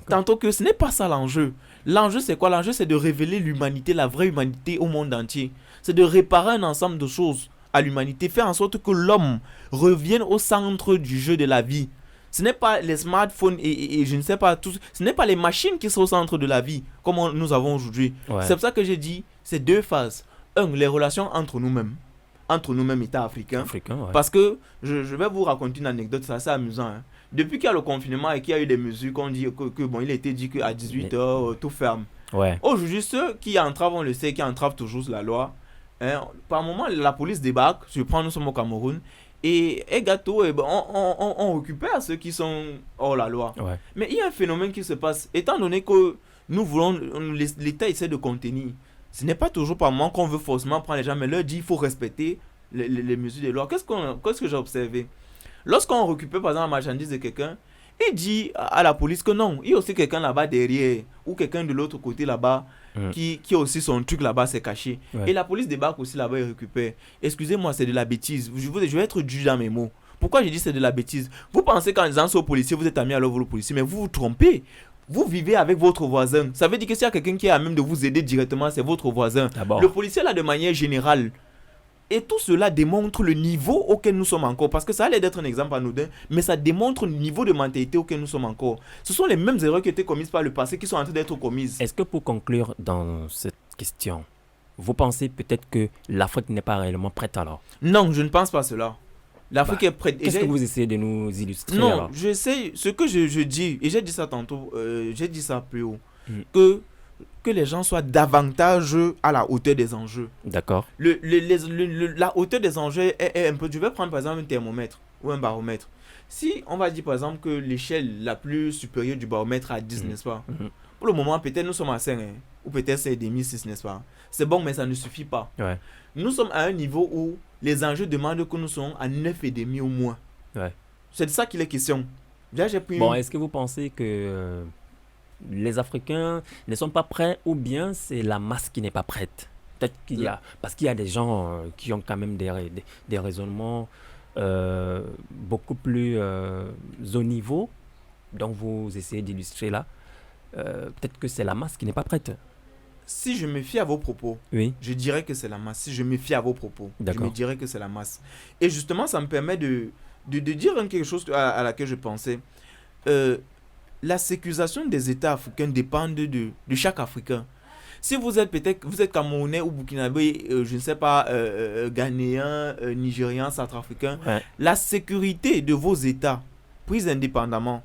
tantôt que ce n'est pas ça l'enjeu. L'enjeu, c'est quoi? L'enjeu, c'est de révéler l'humanité, la vraie humanité au monde entier. C'est de réparer un ensemble de choses à l'humanité. Faire en sorte que l'homme revienne au centre du jeu de la vie. Ce n'est pas les smartphones et je ne sais pas tout. Ce n'est pas les machines qui sont au centre de la vie comme nous avons aujourd'hui. Ouais. C'est pour ça que j'ai dit c'est deux phases. Un, les relations entre nous-mêmes États africains. Ouais. Parce que je vais vous raconter une anecdote, c'est assez amusant. Hein. Depuis qu'il y a le confinement et qu'il y a eu des mesures qu'on dit que bon, il a été dit qu'à 18h tout ferme. Ouais. Aujourd'hui, ceux qui entravent, on le sait, qui entravent toujours la loi. Hein, par moment, la police débarque. Je prends, nous sommes au Cameroun. Et gâteau, on récupère ceux qui sont hors la loi. Ouais. Mais il y a un phénomène qui se passe. Étant donné que nous voulons, l'État essaie de contenir. Ce n'est pas toujours par moment qu'on veut forcément prendre les gens, mais leur dit qu'il faut respecter les mesures de loi. Qu'est-ce que j'ai observé? Lorsqu'on récupère par exemple la marchandise de quelqu'un, il dit à la police que non, il y a aussi quelqu'un là-bas derrière, ou quelqu'un de l'autre côté là-bas, qui a aussi son truc là-bas, c'est caché. Ouais. Et la police débarque aussi là-bas et récupère. Excusez-moi, c'est de la bêtise. Je vais être dur dans mes mots. Pourquoi je dis c'est de la bêtise? Vous pensez qu'en disant ça aux policiers, vous êtes amis alors vous le policier, mais vous vous trompez. Vous vivez avec votre voisin. Ça veut dire que s'il y a quelqu'un qui est à même de vous aider directement, c'est votre voisin. D'abord. Le policier là de manière générale. Et tout cela démontre le niveau auquel nous sommes encore. Parce que ça allait d'être un exemple anodin, mais ça démontre le niveau de mentalité auquel nous sommes encore. Ce sont les mêmes erreurs qui étaient commises par le passé qui sont en train d'être commises. Est-ce que pour conclure dans cette question, vous pensez peut-être que l'Afrique n'est pas réellement prête alors? Non, je ne pense pas cela. L'Afrique est prête. Qu'est-ce que vous essayez de nous illustrer non, alors? j'essaie, ce que je dis, et j'ai dit ça tantôt, j'ai dit ça plus haut, que les gens soient davantage à la hauteur des enjeux. D'accord. La hauteur des enjeux est un peu... Je vais prendre par exemple un thermomètre ou un baromètre. Si on va dire par exemple que l'échelle la plus supérieure du baromètre à 10, n'est-ce pas? Pour le moment, peut-être nous sommes à 5, hein, ou peut-être 7,5, 6, n'est-ce pas? C'est bon, mais ça ne suffit pas. Ouais. Nous sommes à un niveau où les enjeux demandent que nous soyons à 9,5 au moins. Ouais. C'est de ça qu'il est question. Là, j'ai pris est-ce que vous pensez que les Africains ne sont pas prêts ou bien c'est la masse qui n'est pas prête? Peut-être qu'il y a... Parce qu'il y a des gens qui ont quand même des raisonnements beaucoup plus au niveau. Donc vous essayez d'illustrer là. Peut-être que c'est la masse qui n'est pas prête. Si je me fie à vos propos, oui, je dirais que c'est la masse. Si je me fie à vos propos, d'accord, je me dirais que c'est la masse. Et justement, ça me permet de dire quelque chose à laquelle je pensais. La sécurisation des États africains dépend de chaque Africain. Si vous êtes Camerounais ou Burkinabé, je ne sais pas, Ghanéen, Nigérian, Centrafricain, ouais, la sécurité de vos États, prise indépendamment,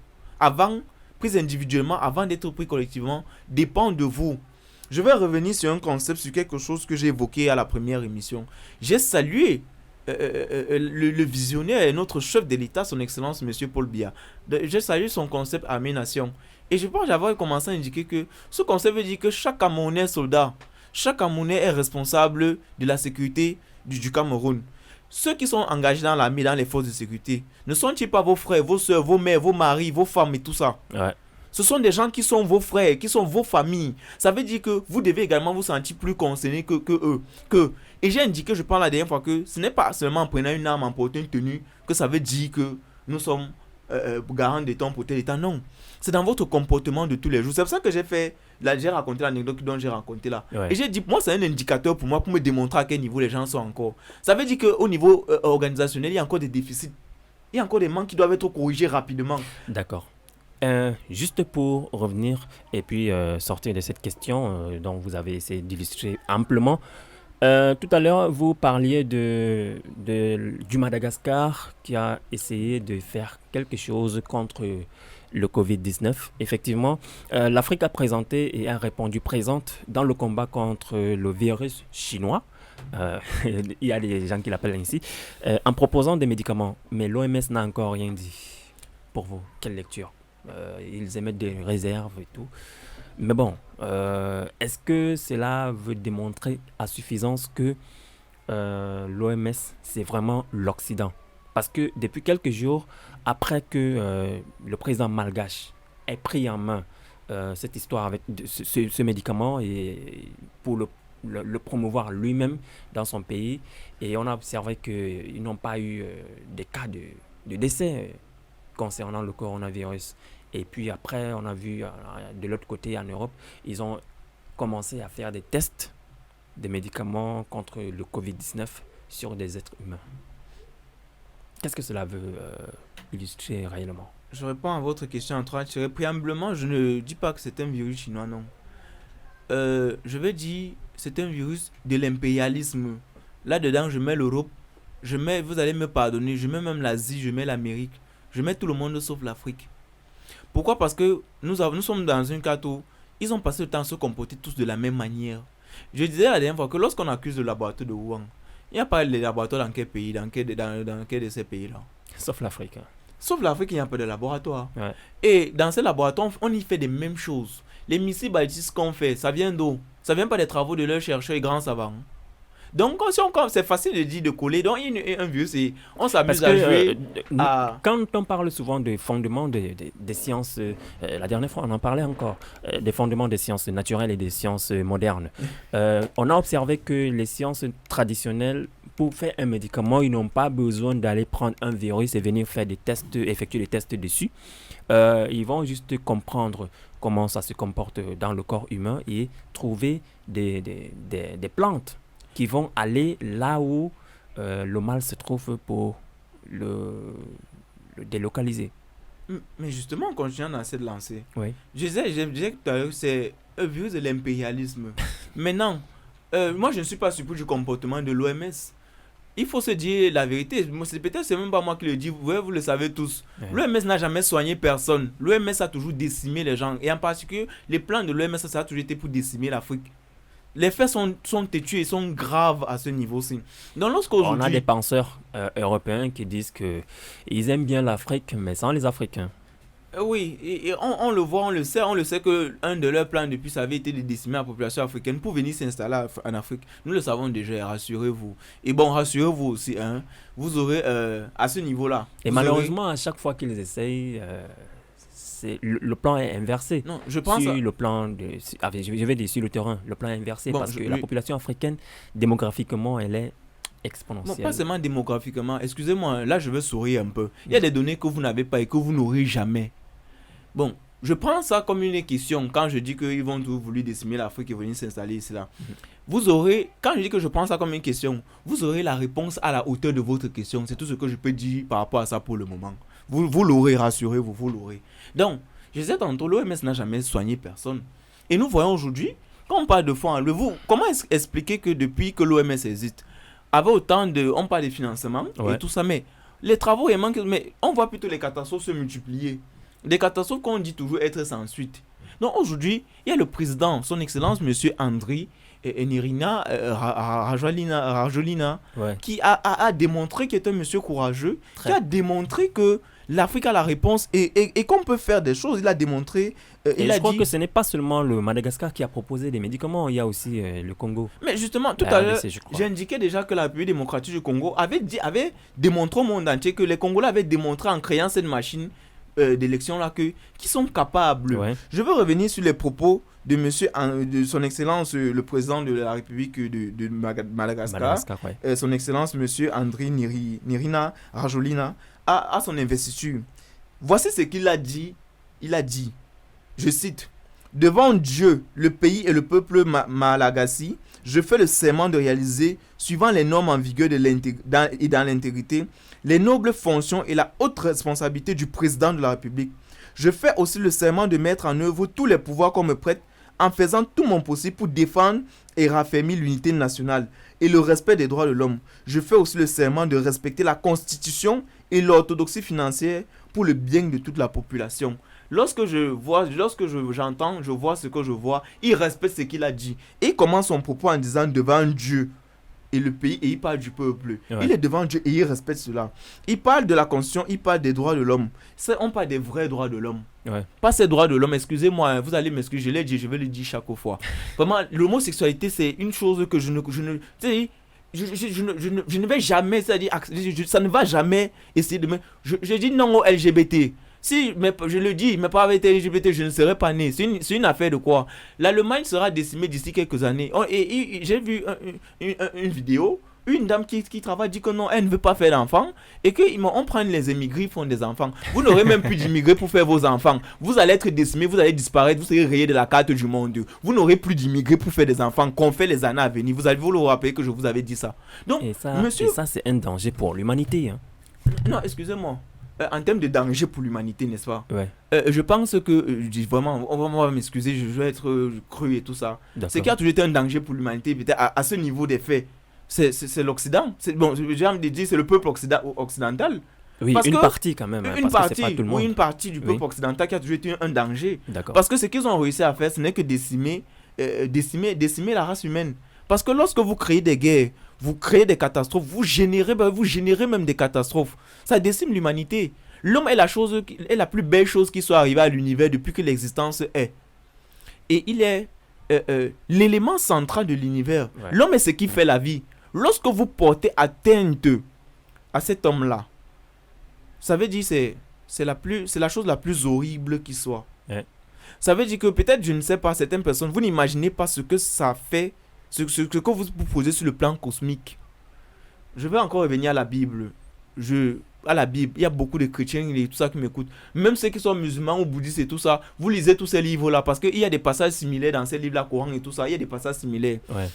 prise individuellement, avant d'être pris collectivement, dépend de vous. Je vais revenir sur un concept, sur quelque chose que j'ai évoqué à la première émission. J'ai salué le visionnaire et notre chef de l'État, son Excellence, M. Paul Biya. J'ai salué son concept Armée Nation. Et je pense que j'avais commencé à indiquer que ce concept veut dire que chaque Camerounais est soldat. Chaque Camerounais est responsable de la sécurité du Cameroun. ceux qui sont engagés dans l'armée, dans les forces de sécurité, ne sont-ils pas vos frères, vos soeurs, vos mères, vos maris, vos femmes et tout ça? Ouais. Ce sont des gens qui sont vos frères, qui sont vos familles. Ça veut dire que vous devez également vous sentir plus concernés que eux. Et j'ai indiqué, je parle la dernière fois, que ce n'est pas seulement en prenant une arme, en portant une tenue, que ça veut dire que nous sommes garants de temps pour tel état. Non. C'est dans votre comportement de tous les jours. C'est pour ça que j'ai raconté l'anecdote dont j'ai raconté là. Ouais. Et j'ai dit, moi, c'est un indicateur pour moi, pour me démontrer à quel niveau les gens sont encore. Ça veut dire qu'au niveau organisationnel, il y a encore des déficits. Il y a encore des manques qui doivent être corrigés rapidement. D'accord. Juste pour revenir et puis sortir de cette question dont vous avez essayé d'illustrer amplement. Tout à l'heure, vous parliez du Madagascar qui a essayé de faire quelque chose contre le Covid-19. Effectivement, l'Afrique a présenté et a répondu présente dans le combat contre le virus chinois. Il y a des gens qui l'appellent ainsi, en proposant des médicaments. Mais l'OMS n'a encore rien dit. Pour vous, quelle lecture? Ils émettent des réserves et tout. Mais bon, est-ce que cela veut démontrer à suffisance que l'OMS, c'est vraiment l'Occident? Parce que depuis quelques jours, après que le président malgache ait pris en main cette histoire avec ce médicament et pour le promouvoir lui-même dans son pays, et on a observé qu'ils n'ont pas eu des cas de décès concernant le coronavirus. Et puis après, on a vu de l'autre côté en Europe, ils ont commencé à faire des tests de médicaments contre le Covid-19 sur des êtres humains. Qu'est-ce que cela veut illustrer réellement? Je réponds à votre question en trois tirés. Préalablement, je ne dis pas que c'est un virus chinois, non. Je vais dire c'est un virus de l'impérialisme. Là-dedans, je mets l'Europe, vous allez me pardonner, je mets même l'Asie, je mets l'Amérique, je mets tout le monde sauf l'Afrique. Pourquoi? Parce que nous sommes dans un cas où ils ont passé le temps à se comporter tous de la même manière. Je disais la dernière fois que lorsqu'on accuse le laboratoire de Wuhan, il n'y a pas de laboratoire dans quel pays, dans quel de ces pays-là? Sauf l'Afrique. Sauf l'Afrique, il n'y a pas de laboratoire. Ouais. Et dans ces laboratoires, on y fait les mêmes choses. Les missiles balistiques qu'on fait, ça vient d'où? Ça vient pas des travaux de leurs chercheurs et grands savants. Donc, c'est facile de dire de coller. Donc, un virus, on s'amuse à jouer. Quand on parle souvent des fondements des sciences, la dernière fois, on en parlait encore, des fondements des sciences naturelles et des sciences modernes. On a observé que les sciences traditionnelles, pour faire un médicament, ils n'ont pas besoin d'aller prendre un virus et venir faire des tests, effectuer des tests dessus. Ils vont juste comprendre comment ça se comporte dans le corps humain et trouver des plantes qui vont aller là où le mal se trouve pour le délocaliser. Mais justement, en continuant dans cette lancée, oui. je disais que tout à l'heure, c'est un virus de l'impérialisme. Maintenant, moi je ne suis pas surpris du comportement de l'OMS. Il faut se dire la vérité. Peut-être c'est même pas moi qui le dis, vous le savez tous. Ouais. L'OMS n'a jamais soigné personne. L'OMS a toujours décimé les gens. Et en particulier, les plans de l'OMS, ça a toujours été pour décimer l'Afrique. Les faits sont têtus et sont graves à ce niveau-ci. Donc, on a des penseurs européens qui disent qu'ils aiment bien l'Afrique, mais sans les Africains. Oui, et on le voit, on le sait qu'un de leurs plans depuis ça avait été de décimer la population africaine pour venir s'installer en Afrique. Nous le savons déjà, rassurez-vous. Et bon, rassurez-vous aussi, hein, vous aurez à ce niveau-là. Et malheureusement, à chaque fois qu'ils essayent, le plan est inversé. Non, je pense sur le plan je vais dire sur le terrain, le plan est inversé parce que la population africaine, démographiquement, elle est exponentielle. Non, pas seulement démographiquement. Excusez-moi, là je veux sourire un peu. Il y a des données que vous n'avez pas et que vous n'aurez jamais. Bon, je prends ça comme une question quand je dis qu'ils vont tout vouloir décimer l'Afrique et venir s'installer ici là. Vous aurez, quand je dis que je prends ça comme une question, vous aurez la réponse à la hauteur de votre question. C'est tout ce que je peux dire par rapport à ça pour le moment. Vous l'aurez, rassurez-vous, vous l'aurez. Donc, je disais tantôt, l'OMS n'a jamais soigné personne. Et nous voyons aujourd'hui, quand on parle de fonds en vous, comment expliquer que depuis que l'OMS existe, avec autant de, on parle de financement et tout ça, mais les travaux, il manque, mais on voit plutôt les catastrophes se multiplier. Des catastrophes qu'on dit toujours être sans suite. Donc aujourd'hui, il y a le président, son excellence, monsieur Andry, et Nirina Rajolina, Ouais. qui a démontré qu'il est un monsieur courageux, Très. qui a démontré que l'Afrique a la réponse et qu'on peut faire des choses. Il a démontré, Et il je a crois dit... que ce n'est pas seulement le Madagascar qui a proposé des médicaments, il y a aussi le Congo. Mais justement, tout La à l'heure, RDC, je crois. j'ai indiqué déjà que la République démocratique du Congo avait démontré au monde entier, que les Congolais avaient démontré en créant cette machine d'élection-là qu'ils sont capables. Ouais. Je veux revenir sur les propos de monsieur, de son excellence, le président de la République de Madagascar, Madagascar, ouais. son excellence monsieur Andry Nirina Rajolina, à son investiture. Voici ce qu'il a dit. Il a dit, je cite: devant Dieu, le pays et le peuple malagasy, je fais le serment de réaliser, suivant les normes en vigueur et dans l'intégrité, les nobles fonctions et la haute responsabilité du président de la République. Je fais aussi le serment de mettre en œuvre tous les pouvoirs qu'on me prête, en faisant tout mon possible pour défendre et raffermir l'unité nationale et le respect des droits de l'homme. Je fais aussi le serment de respecter la Constitution et l'orthodoxie financière pour le bien de toute la population. Lorsque j'entends, je vois ce que je vois, il respecte ce qu'il a dit. Et il commence son propos en disant devant Dieu et le pays, et il parle du peuple. Ouais. Il est devant Dieu et il respecte cela. Il parle de la Constitution, il parle des droits de l'homme. On parle des vrais droits de l'homme. Ouais. Pas ces droits de l'homme, excusez-moi, hein, vous allez m'excuser, je l'ai dit, je vais le dire chaque fois. Vraiment, l'homosexualité, c'est une chose que je ne vais jamais, c'est-à-dire, ça ne va jamais essayer de me... Je dis non au LGBT. Si je le dis, mais pas avec LGBT, je ne serais pas né. C'est une affaire de quoi? L'Allemagne sera décimée d'ici quelques années. J'ai vu une vidéo, une dame qui travaille dit que non, elle ne veut pas faire d'enfants et qu'on prend les émigrés, font des enfants. Vous n'aurez même plus d'immigrés pour faire vos enfants. Vous allez être décimés, vous allez disparaître, vous serez rayés de la carte du monde. Vous n'aurez plus d'immigrés pour faire des enfants qu'on fait les années à venir. Vous allez vous le rappeler que je vous avais dit ça. Donc, Et monsieur... ça, c'est un danger pour l'humanité. Hein. Non, excusez-moi. En termes de danger pour l'humanité, n'est-ce pas? Ouais. Je pense que, vraiment, on va m'excuser, je vais être cru et tout ça. D'accord. Ce qui a toujours été un danger pour l'humanité, peut-être à ce niveau des faits, c'est l'Occident. Bon, j'ai envie de dire, c'est le peuple occidental. Oui, Parce une que partie quand même. Hein, parce que c'est pas tout le monde. une partie du peuple Oui. occidental qui a toujours été un danger. D'accord. Parce que ce qu'ils ont réussi à faire, ce n'est que décimer la race humaine. Parce que lorsque vous créez des guerres, vous créez des catastrophes, vous générez même des catastrophes. Ça décime l'humanité. L'homme est la plus belle chose qui soit arrivée à l'univers depuis que l'existence est. Et il est l'élément central de l'univers. Ouais. L'homme est ce qui fait la vie. Lorsque vous portez atteinte à cet homme-là, ça veut dire c'est la chose la plus horrible qui soit. Ouais. Ça veut dire que peut-être, je ne sais pas, certaines personnes, vous n'imaginez pas ce que ça fait, ce que vous posez sur le plan cosmique. Je vais encore revenir à la Bible. À la Bible, il y a beaucoup de chrétiens et tout ça qui m'écoutent. Même ceux qui sont musulmans ou bouddhistes et tout ça, vous lisez tous ces livres-là parce qu'il y a des passages similaires dans ces livres-là, Coran et tout ça. Il y a des passages similaires. Ouais.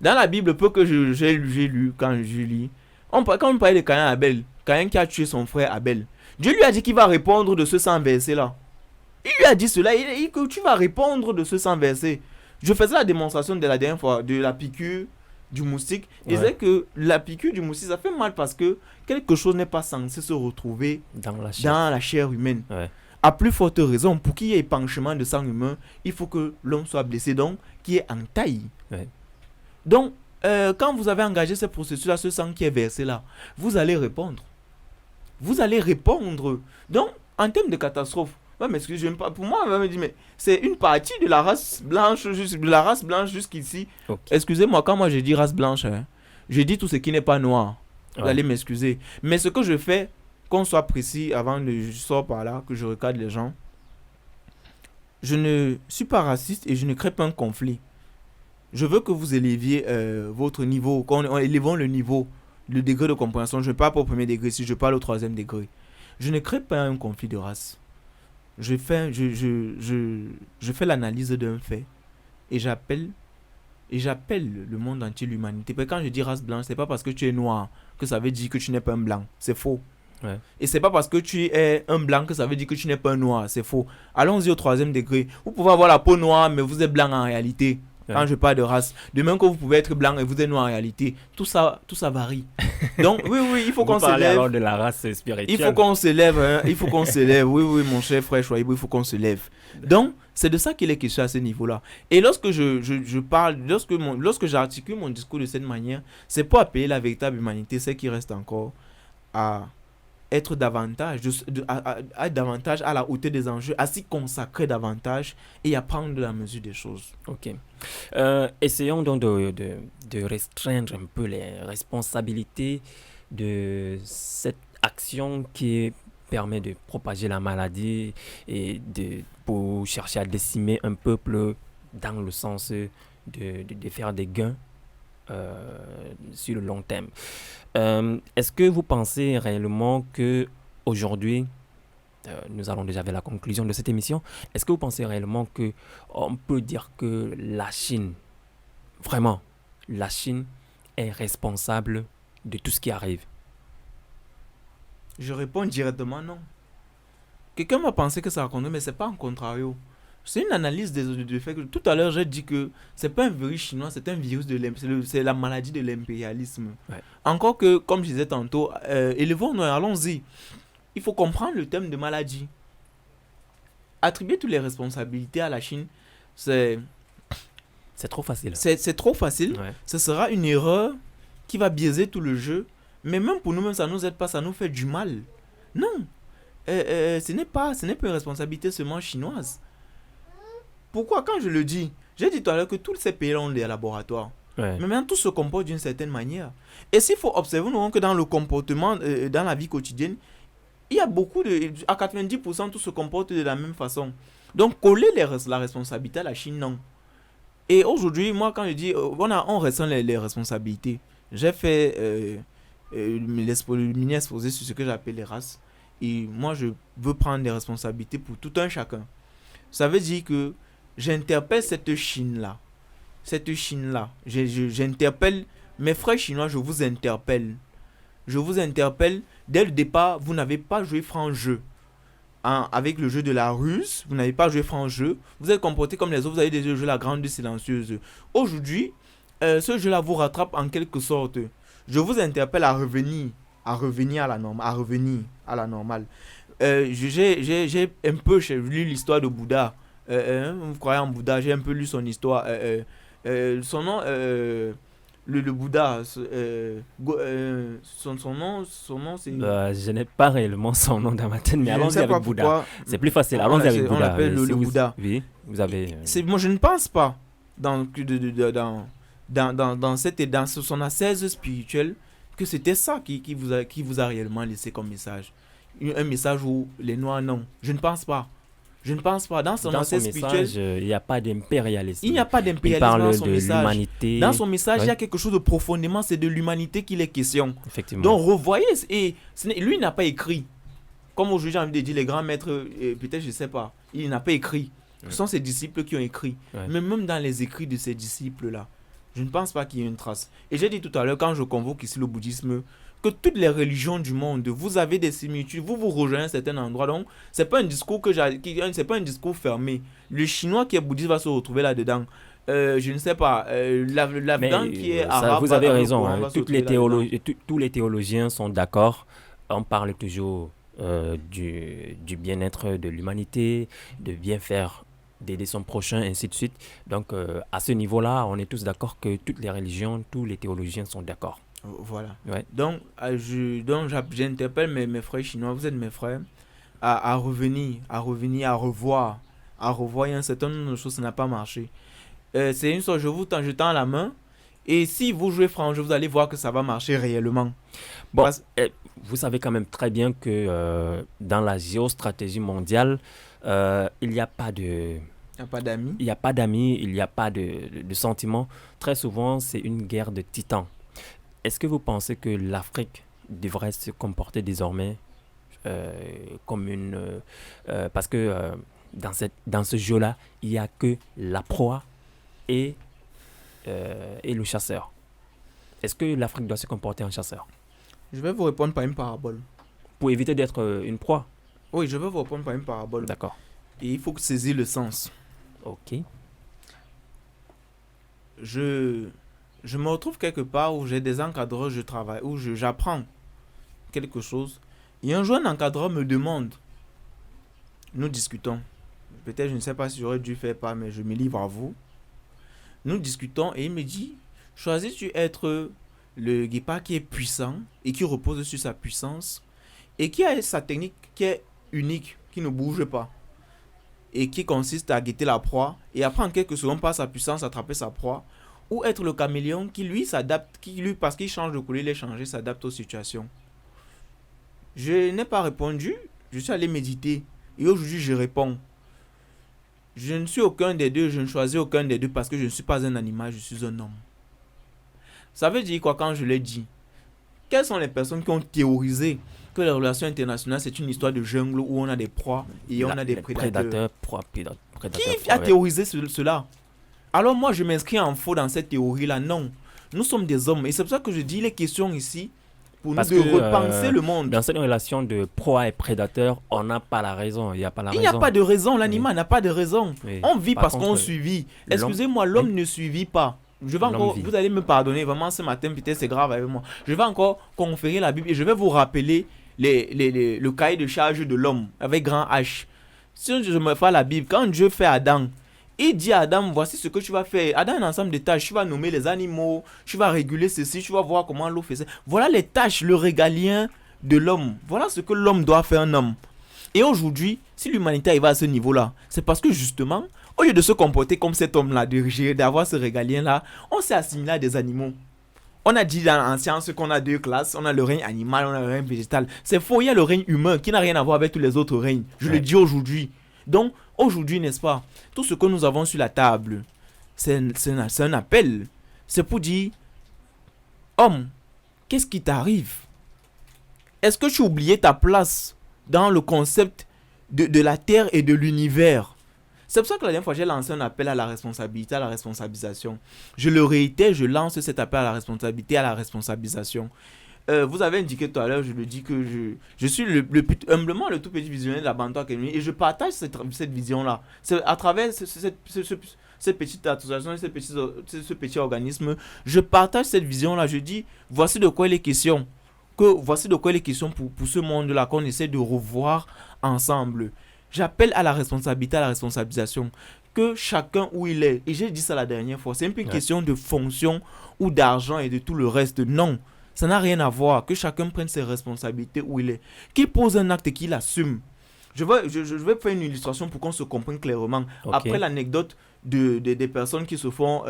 Dans la Bible, peu que j'ai lu, quand je lis, quand on parlait de Caïn et Abel, Caïn qui a tué son frère Abel, Dieu lui a dit qu'il va répondre de ce 100 versets-là. Il lui a dit cela, il dit que tu vas répondre de ce 100 versets. Je faisais la démonstration de la dernière fois de la piqûre du moustique. Et c'est que la piqûre du moustique, ça fait mal parce que quelque chose n'est pas censé se retrouver Dans la chair. dans la chair humaine. Ouais. À plus forte raison, pour qu'il y ait épanchement de sang humain, il faut que l'homme soit blessé, donc qu'il y ait entaille. Ouais. Donc, quand vous avez engagé ce processus-là, ce sang qui est versé là, vous allez répondre. Vous allez répondre. Donc, en termes de catastrophe, pour moi, on va me dire, mais c'est une partie de la race blanche, jusqu'ici. Ok. Excusez-moi, quand moi je dis race blanche, je dis tout ce qui n'est pas noir. Vous Ouais. allez m'excuser. Mais ce que je fais, qu'on soit précis avant que je sorte par là, que je recadre les gens, je ne suis pas raciste et je ne crée pas un conflit. Je veux que vous éleviez votre niveau, qu'on élevons le niveau, le degré de compréhension. Je ne parle pas au premier degré, si je parle au troisième degré. Je ne crée pas un conflit de race. Je fais l'analyse d'un fait et j'appelle le monde entier, l'humanité. Parce que quand je dis race blanche, c'est pas parce que tu es noir que ça veut dire que tu n'es pas un blanc. C'est faux. Ouais. Et c'est pas parce que tu es un blanc que ça veut dire que tu n'es pas un noir. C'est faux. Allons-y au troisième degré. Vous pouvez avoir la peau noire, mais vous êtes blanc en réalité. Quand je parle de race. De même que vous pouvez être blanc et vous êtes noir en réalité. Tout ça varie. Donc, oui, oui, il faut Vous qu'on parlez s'élève. alors de la race spirituelle. Il faut qu'on se lève, hein. Il faut qu'on se lève. Oui, oui, mon cher frère Chouaïbou, il faut qu'on se lève. Donc, c'est de ça qu'il est question à ce niveau-là. Et lorsque je parle, lorsque j'articule mon discours de cette manière, c'est pour appeler la véritable humanité, c'est qui reste encore à être davantage, à être davantage à la hauteur des enjeux, à s'y consacrer davantage et à prendre de la mesure des choses. Ok. Essayons donc de restreindre un peu les responsabilités de cette action qui permet de propager la maladie et pour chercher à décimer un peuple dans le sens de faire des gains sur le long terme. Est-ce que vous pensez réellement que aujourd'hui, nous allons déjà vers la conclusion de cette émission, est-ce que vous pensez réellement que on peut dire que la Chine, vraiment, la Chine est responsable de tout ce qui arrive? Je réponds directement non. Quelqu'un m'a pensé que ça racontait, mais c'est pas un contrario. C'est une analyse du fait que tout à l'heure j'ai dit que c'est pas un virus chinois, c'est un virus c'est la maladie de l'impérialisme. Ouais. Encore que, comme je disais tantôt, élevons-nous, allons-y. Il faut comprendre le thème de maladie. Attribuer toutes les responsabilités à la Chine, c'est trop facile. C'est trop facile. Ouais. Ce sera une erreur qui va biaiser tout le jeu. Mais même pour nous-mêmes, ça ne nous aide pas, ça nous fait du mal. Non. Ce n'est pas une responsabilité seulement chinoise. Pourquoi quand je le dis, j'ai dit tout à l'heure que tous ces pays ont des laboratoires. Ouais. Mais maintenant, tout se comporte d'une certaine manière. Et s'il faut observer, nous voyons que dans le comportement, dans la vie quotidienne, il y a à 90%, tout se comporte de la même façon. Donc, coller la responsabilité à la Chine, non. Et aujourd'hui, moi, quand je dis, on ressent les responsabilités. J'ai fait le mini-exposé sur ce que j'appelle les races. Et moi, je veux prendre des responsabilités pour tout un chacun. Ça veut dire que j'interpelle cette Chine-là. J'interpelle mes frères chinois, je vous interpelle. Dès le départ, vous n'avez pas joué franc jeu. Avec le jeu de la ruse, vous n'avez pas joué franc jeu. Vous êtes comporté comme les autres, vous avez déjà joué la grande silencieuse. Aujourd'hui, ce jeu-là vous rattrape en quelque sorte. Je vous interpelle à revenir à la normale. J'ai un peu lu l'histoire de Bouddha. Vous croyez en Bouddha, j'ai un peu lu son histoire. Son nom, le Bouddha, son nom c'est... Je n'ai pas réellement son nom dans ma tête, mais allons-y avec Bouddha. Pourquoi. C'est plus facile, allons-y avec Bouddha. On l'appelle le Bouddha. Oui, vous avez... Moi, je ne pense pas dans son ascèse spirituelle que c'était ça qui vous a réellement laissé comme message. Un message où les Noirs, non. Je ne pense pas. Dans son ascèse spirituel, il n'y a pas d'impérialisme. Il n'y a pas d'impérialisme dans son message. Il parle de l'humanité. Dans son message, il y a quelque chose de profondément, c'est de l'humanité qu'il est question. Effectivement. Donc, revoyez, lui, il n'a pas écrit. Comme aujourd'hui, j'ai envie de dire, les grands maîtres, peut-être, je ne sais pas, il n'a pas écrit. Ce sont ses disciples qui ont écrit. Ouais. Mais même dans les écrits de ces disciples-là, je ne pense pas qu'il y ait une trace. Et j'ai dit tout à l'heure, quand je convoque ici le bouddhisme, que toutes les religions du monde, vous avez des similitudes, vous rejoignez à un certain endroit. Donc, c'est pas un discours c'est pas un discours fermé. Le chinois qui est bouddhiste va se retrouver là-dedans. Je ne sais pas, l'Afghan qui est arabe. Vous avez raison. Tous les théologiens sont d'accord. On parle toujours du bien-être de l'humanité, de bien faire, d'aider son prochain, ainsi de suite. Donc, à ce niveau-là, on est tous d'accord que toutes les religions, tous les théologiens sont d'accord. Voilà. Ouais. Donc, j'interpelle mes frères chinois, vous êtes mes frères, à revenir, à revoir. Il y a un certain nombre de choses qui n'ont pas marché. C'est une sorte, je tends la main, et si vous jouez franc jeu, vous allez voir que ça va marcher réellement. Bon, vous savez quand même très bien que dans la géostratégie mondiale, il n'y a pas de... Il n'y a pas d'amis. Il n'y a pas d'amis, il n'y a pas de sentiments. Très souvent, c'est une guerre de titans. Est-ce que vous pensez que l'Afrique devrait se comporter désormais comme une... parce que dans ce jeu-là, il n'y a que la proie et le chasseur. Est-ce que l'Afrique doit se comporter en chasseur? Je vais vous répondre par une parabole. Pour éviter d'être une proie? Oui, je vais vous répondre par une parabole. D'accord. Et il faut saisir le sens. Ok. Je je me retrouve quelque part où j'ai des encadreurs, je travaille, où j'apprends quelque chose. Et un jour, un encadreur me demande, nous discutons. Peut-être, je ne sais pas si j'aurais dû faire pas, mais je me livre à vous. Nous discutons et il me dit, choisis-tu être le guépard qui est puissant et qui repose sur sa puissance et qui a sa technique qui est unique, qui ne bouge pas et qui consiste à guetter la proie et après en quelques secondes par sa puissance attraper sa proie, ou être le caméléon qui lui s'adapte, qui lui parce qu'il change de couleur, il est changé, s'adapte aux situations. Je n'ai pas répondu, je suis allé méditer et aujourd'hui je réponds. Je ne suis aucun des deux, je ne choisis aucun des deux parce que je ne suis pas un animal, je suis un homme. Ça veut dire quoi quand je l'ai dit? Quelles sont les personnes qui ont théorisé que les relations internationales c'est une histoire de jungle où on a des proies et on a des prédateurs? Qui a théorisé cela? Alors moi je m'inscris en faux dans cette théorie-là. Non, nous sommes des hommes et c'est pour ça que je dis il est question ici pour Parce nous de que, repenser le monde. Dans cette relation de proie et prédateur, on n'a pas la raison. Il n'y a pas la Il raison. n'y a pas de raison, l'animal n'a pas de raison. Oui. On vit Par parce contre, qu'on suivit. Excusez-moi, l'homme ne suivit pas. Je vais encore, vous allez me pardonner, vraiment ce matin peut-être c'est grave avec moi. Je vais encore conférer la Bible et je vais vous rappeler le cahier de charge de l'homme avec grand H. Si je me fais la Bible, quand Dieu fait Adam, il dit à Adam, voici ce que tu vas faire. Adam a un ensemble de tâches. Tu vas nommer les animaux, tu vas réguler ceci, tu vas voir comment l'eau fait ça. Voilà les tâches, le régalien de l'homme. Voilà ce que l'homme doit faire un homme. Et aujourd'hui, si l'humanité arrive à ce niveau-là, c'est parce que justement, au lieu de se comporter comme cet homme-là, d'avoir ce régalien-là, on s'est assimilé à des animaux. On a dit en science qu'on a deux classes, on a le règne animal, on a le règne végétal. C'est faux, il y a le règne humain qui n'a rien à voir avec tous les autres règnes. Je le dis aujourd'hui. Donc, aujourd'hui, n'est-ce pas, tout ce que nous avons sur la table, c'est un appel. C'est pour dire, homme, qu'est-ce qui t'arrive? Est-ce que tu as oublié ta place dans le concept de la terre et de l'univers? C'est pour ça que la dernière fois, j'ai lancé un appel à la responsabilité, à la responsabilisation. Je le réitère, je lance cet appel à la responsabilité, à la responsabilisation. Vous avez indiqué tout à l'heure, je le dis que je suis humblement le tout petit visionnaire de la Bantu Academy et je partage cette vision-là. C'est à travers cette petite association, ce petit organisme, je partage cette vision-là. Je dis, voici de quoi il est question. Voici de quoi il est question pour ce monde-là qu'on essaie de revoir ensemble. J'appelle à la responsabilité, à la responsabilisation. Que chacun où il est, et j'ai dit ça la dernière fois, c'est un peu une question de fonction ou d'argent et de tout le reste. Non. Ça n'a rien à voir. Que chacun prenne ses responsabilités où il est. Qu'il pose un acte et qu'il assume. Je vais faire une illustration pour qu'on se comprenne clairement. Okay. Après l'anecdote des personnes qui se font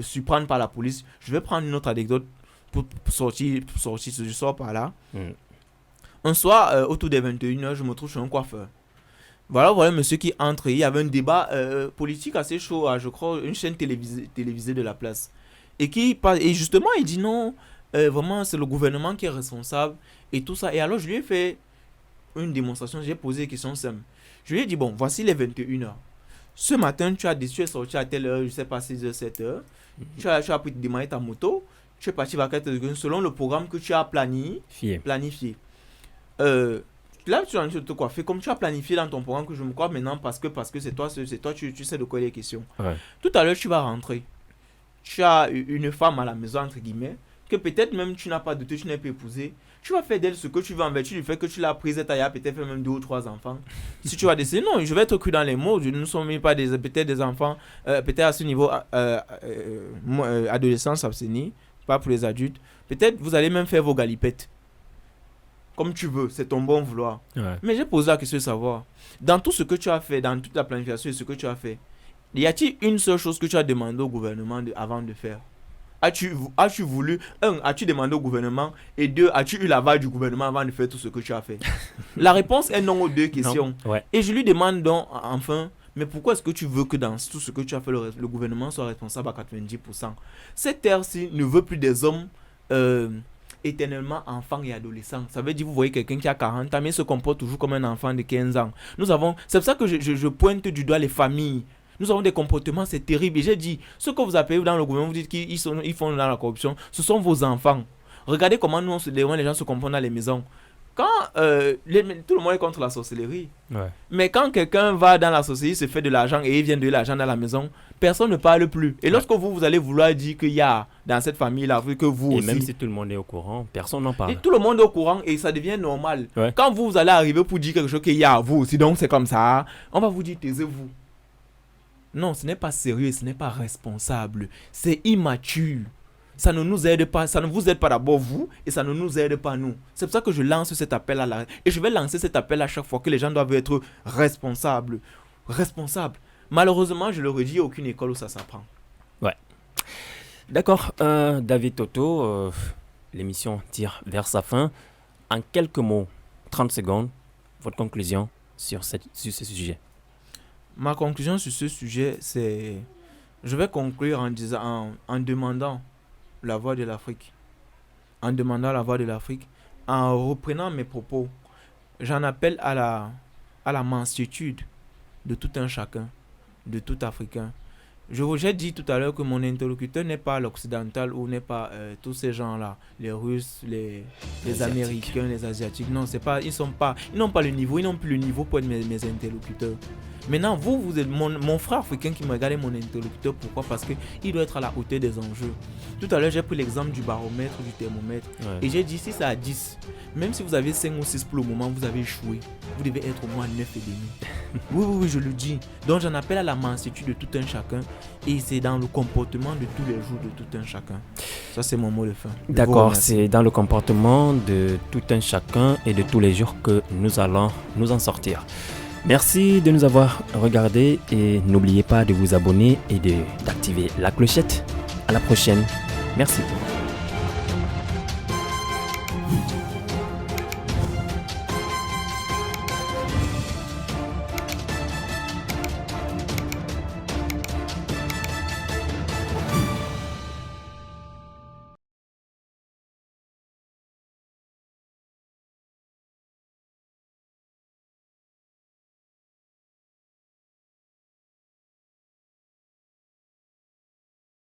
surprendre par la police, je vais prendre une autre anecdote pour sortir. Je sors par là. Un soir, autour des 21h, je me trouve chez un coiffeur. Voilà un monsieur qui entre. Il y avait un débat politique assez chaud, je crois, une chaîne télévisée de la place. Et justement, il dit non, vraiment, c'est le gouvernement qui est responsable et tout ça. Et alors, je lui ai fait une démonstration, j'ai posé des questions simples. Je lui ai dit, bon, voici les 21h. Ce matin, tu es sorti à telle heure, je ne sais pas, 6h, 7h. Tu as pris démarrer ta moto, tu es parti vers 4h, selon le programme que tu as planifié. Là, tu es en train de te coiffer, comme tu as planifié dans ton programme que je me crois maintenant parce que c'est toi, tu sais de quoi il est question. Ouais. Tout à l'heure, tu vas rentrer. Tu as une femme à la maison, entre guillemets, que peut-être même tu n'as pas de tu n'es pas épousé. Tu vas faire d'elle ce que tu veux en vertu du fait que tu l'as prise et tu as peut-être fait même 2 ou 3 enfants. Si tu vas décider, non, je vais être cru dans les mots, nous ne sommes même pas peut-être des enfants, peut-être à ce niveau adolescence abstenir, pas pour les adultes. Peut-être vous allez même faire vos galipettes. Comme tu veux, c'est ton bon vouloir. Ouais. Mais j'ai posé la question de savoir, dans tout ce que tu as fait, dans toute la planification et ce que tu as fait, y a-t-il une seule chose que tu as demandé au gouvernement avant de faire? As-tu voulu, as-tu demandé au gouvernement, et 2, as-tu eu l'aval du gouvernement avant de faire tout ce que tu as fait? La réponse est non aux 2 questions. Ouais. Et je lui demande donc, enfin, mais pourquoi est-ce que tu veux que dans tout ce que tu as fait, le gouvernement soit responsable à 90%? Cette terre-ci ne veut plus des hommes éternellement enfants et adolescents. Ça veut dire, vous voyez quelqu'un qui a 40 ans, mais se comporte toujours comme un enfant de 15 ans. C'est pour ça que je pointe du doigt les familles. Nous avons des comportements, c'est terrible. Et j'ai dit, ce que vous appelez dans le gouvernement, vous dites qu'ils font dans la corruption, ce sont vos enfants. Regardez comment les gens se comportent dans les maisons. Quand tout le monde est contre la sorcellerie, Ouais. mais quand quelqu'un va dans la sorcellerie, se fait de l'argent et il vient de l'argent dans la maison, personne ne parle plus. Et lorsque vous allez vouloir dire qu'il y a dans cette famille-là, que vous Et aussi... même si tout le monde est au courant, personne n'en parle. Et tout le monde est au courant et ça devient normal. Ouais. Quand vous allez arriver pour dire quelque chose qu'il y a à vous aussi, donc c'est comme ça, on va vous dire taisez-vous. Non, ce n'est pas sérieux, ce n'est pas responsable, c'est immature. Ça ne nous aide pas, ça ne vous aide pas d'abord vous et ça ne nous aide pas nous. C'est pour ça que je lance cet appel à la... Et je vais lancer cet appel à chaque fois que les gens doivent être responsables. Responsables. Malheureusement, je le redis, aucune école où ça s'apprend. Ouais. D'accord, David Toto, l'émission tire vers sa fin. En quelques mots, 30 secondes, votre conclusion sur ce sujet. Ma conclusion sur ce sujet, c'est... Je vais conclure en demandant la voix de l'Afrique. En demandant la voix de l'Afrique, en reprenant mes propos, j'en appelle à la mansuétude de tout un chacun, de tout Africain. J'ai dit tout à l'heure que mon interlocuteur n'est pas l'occidental ou n'est pas tous ces gens-là, les Russes, les Américains, les Asiatiques. Non, c'est pas, ils n'ont pas le niveau, ils n'ont plus le niveau pour être mes interlocuteurs. Maintenant, vous êtes mon frère africain qui me regardait mon interlocuteur. Pourquoi? Parce qu'il doit être à la hauteur des enjeux. Tout à l'heure, j'ai pris l'exemple du baromètre, du thermomètre. Ouais. Et j'ai dit, si c'est à 10, même si vous avez 5 ou 6 pour le moment, vous avez échoué. Vous devez être au moins à 9,5. Oui, je le dis. Donc, j'en appelle à la mansuétude de tout un chacun. Et c'est dans le comportement de tous les jours de tout un chacun. Ça, c'est mon mot de fin. D'accord, c'est dans le comportement de tout un chacun et de tous les jours que nous allons nous en sortir. Merci de nous avoir regardés et n'oubliez pas de vous abonner et d'activer la clochette. À la prochaine. Merci.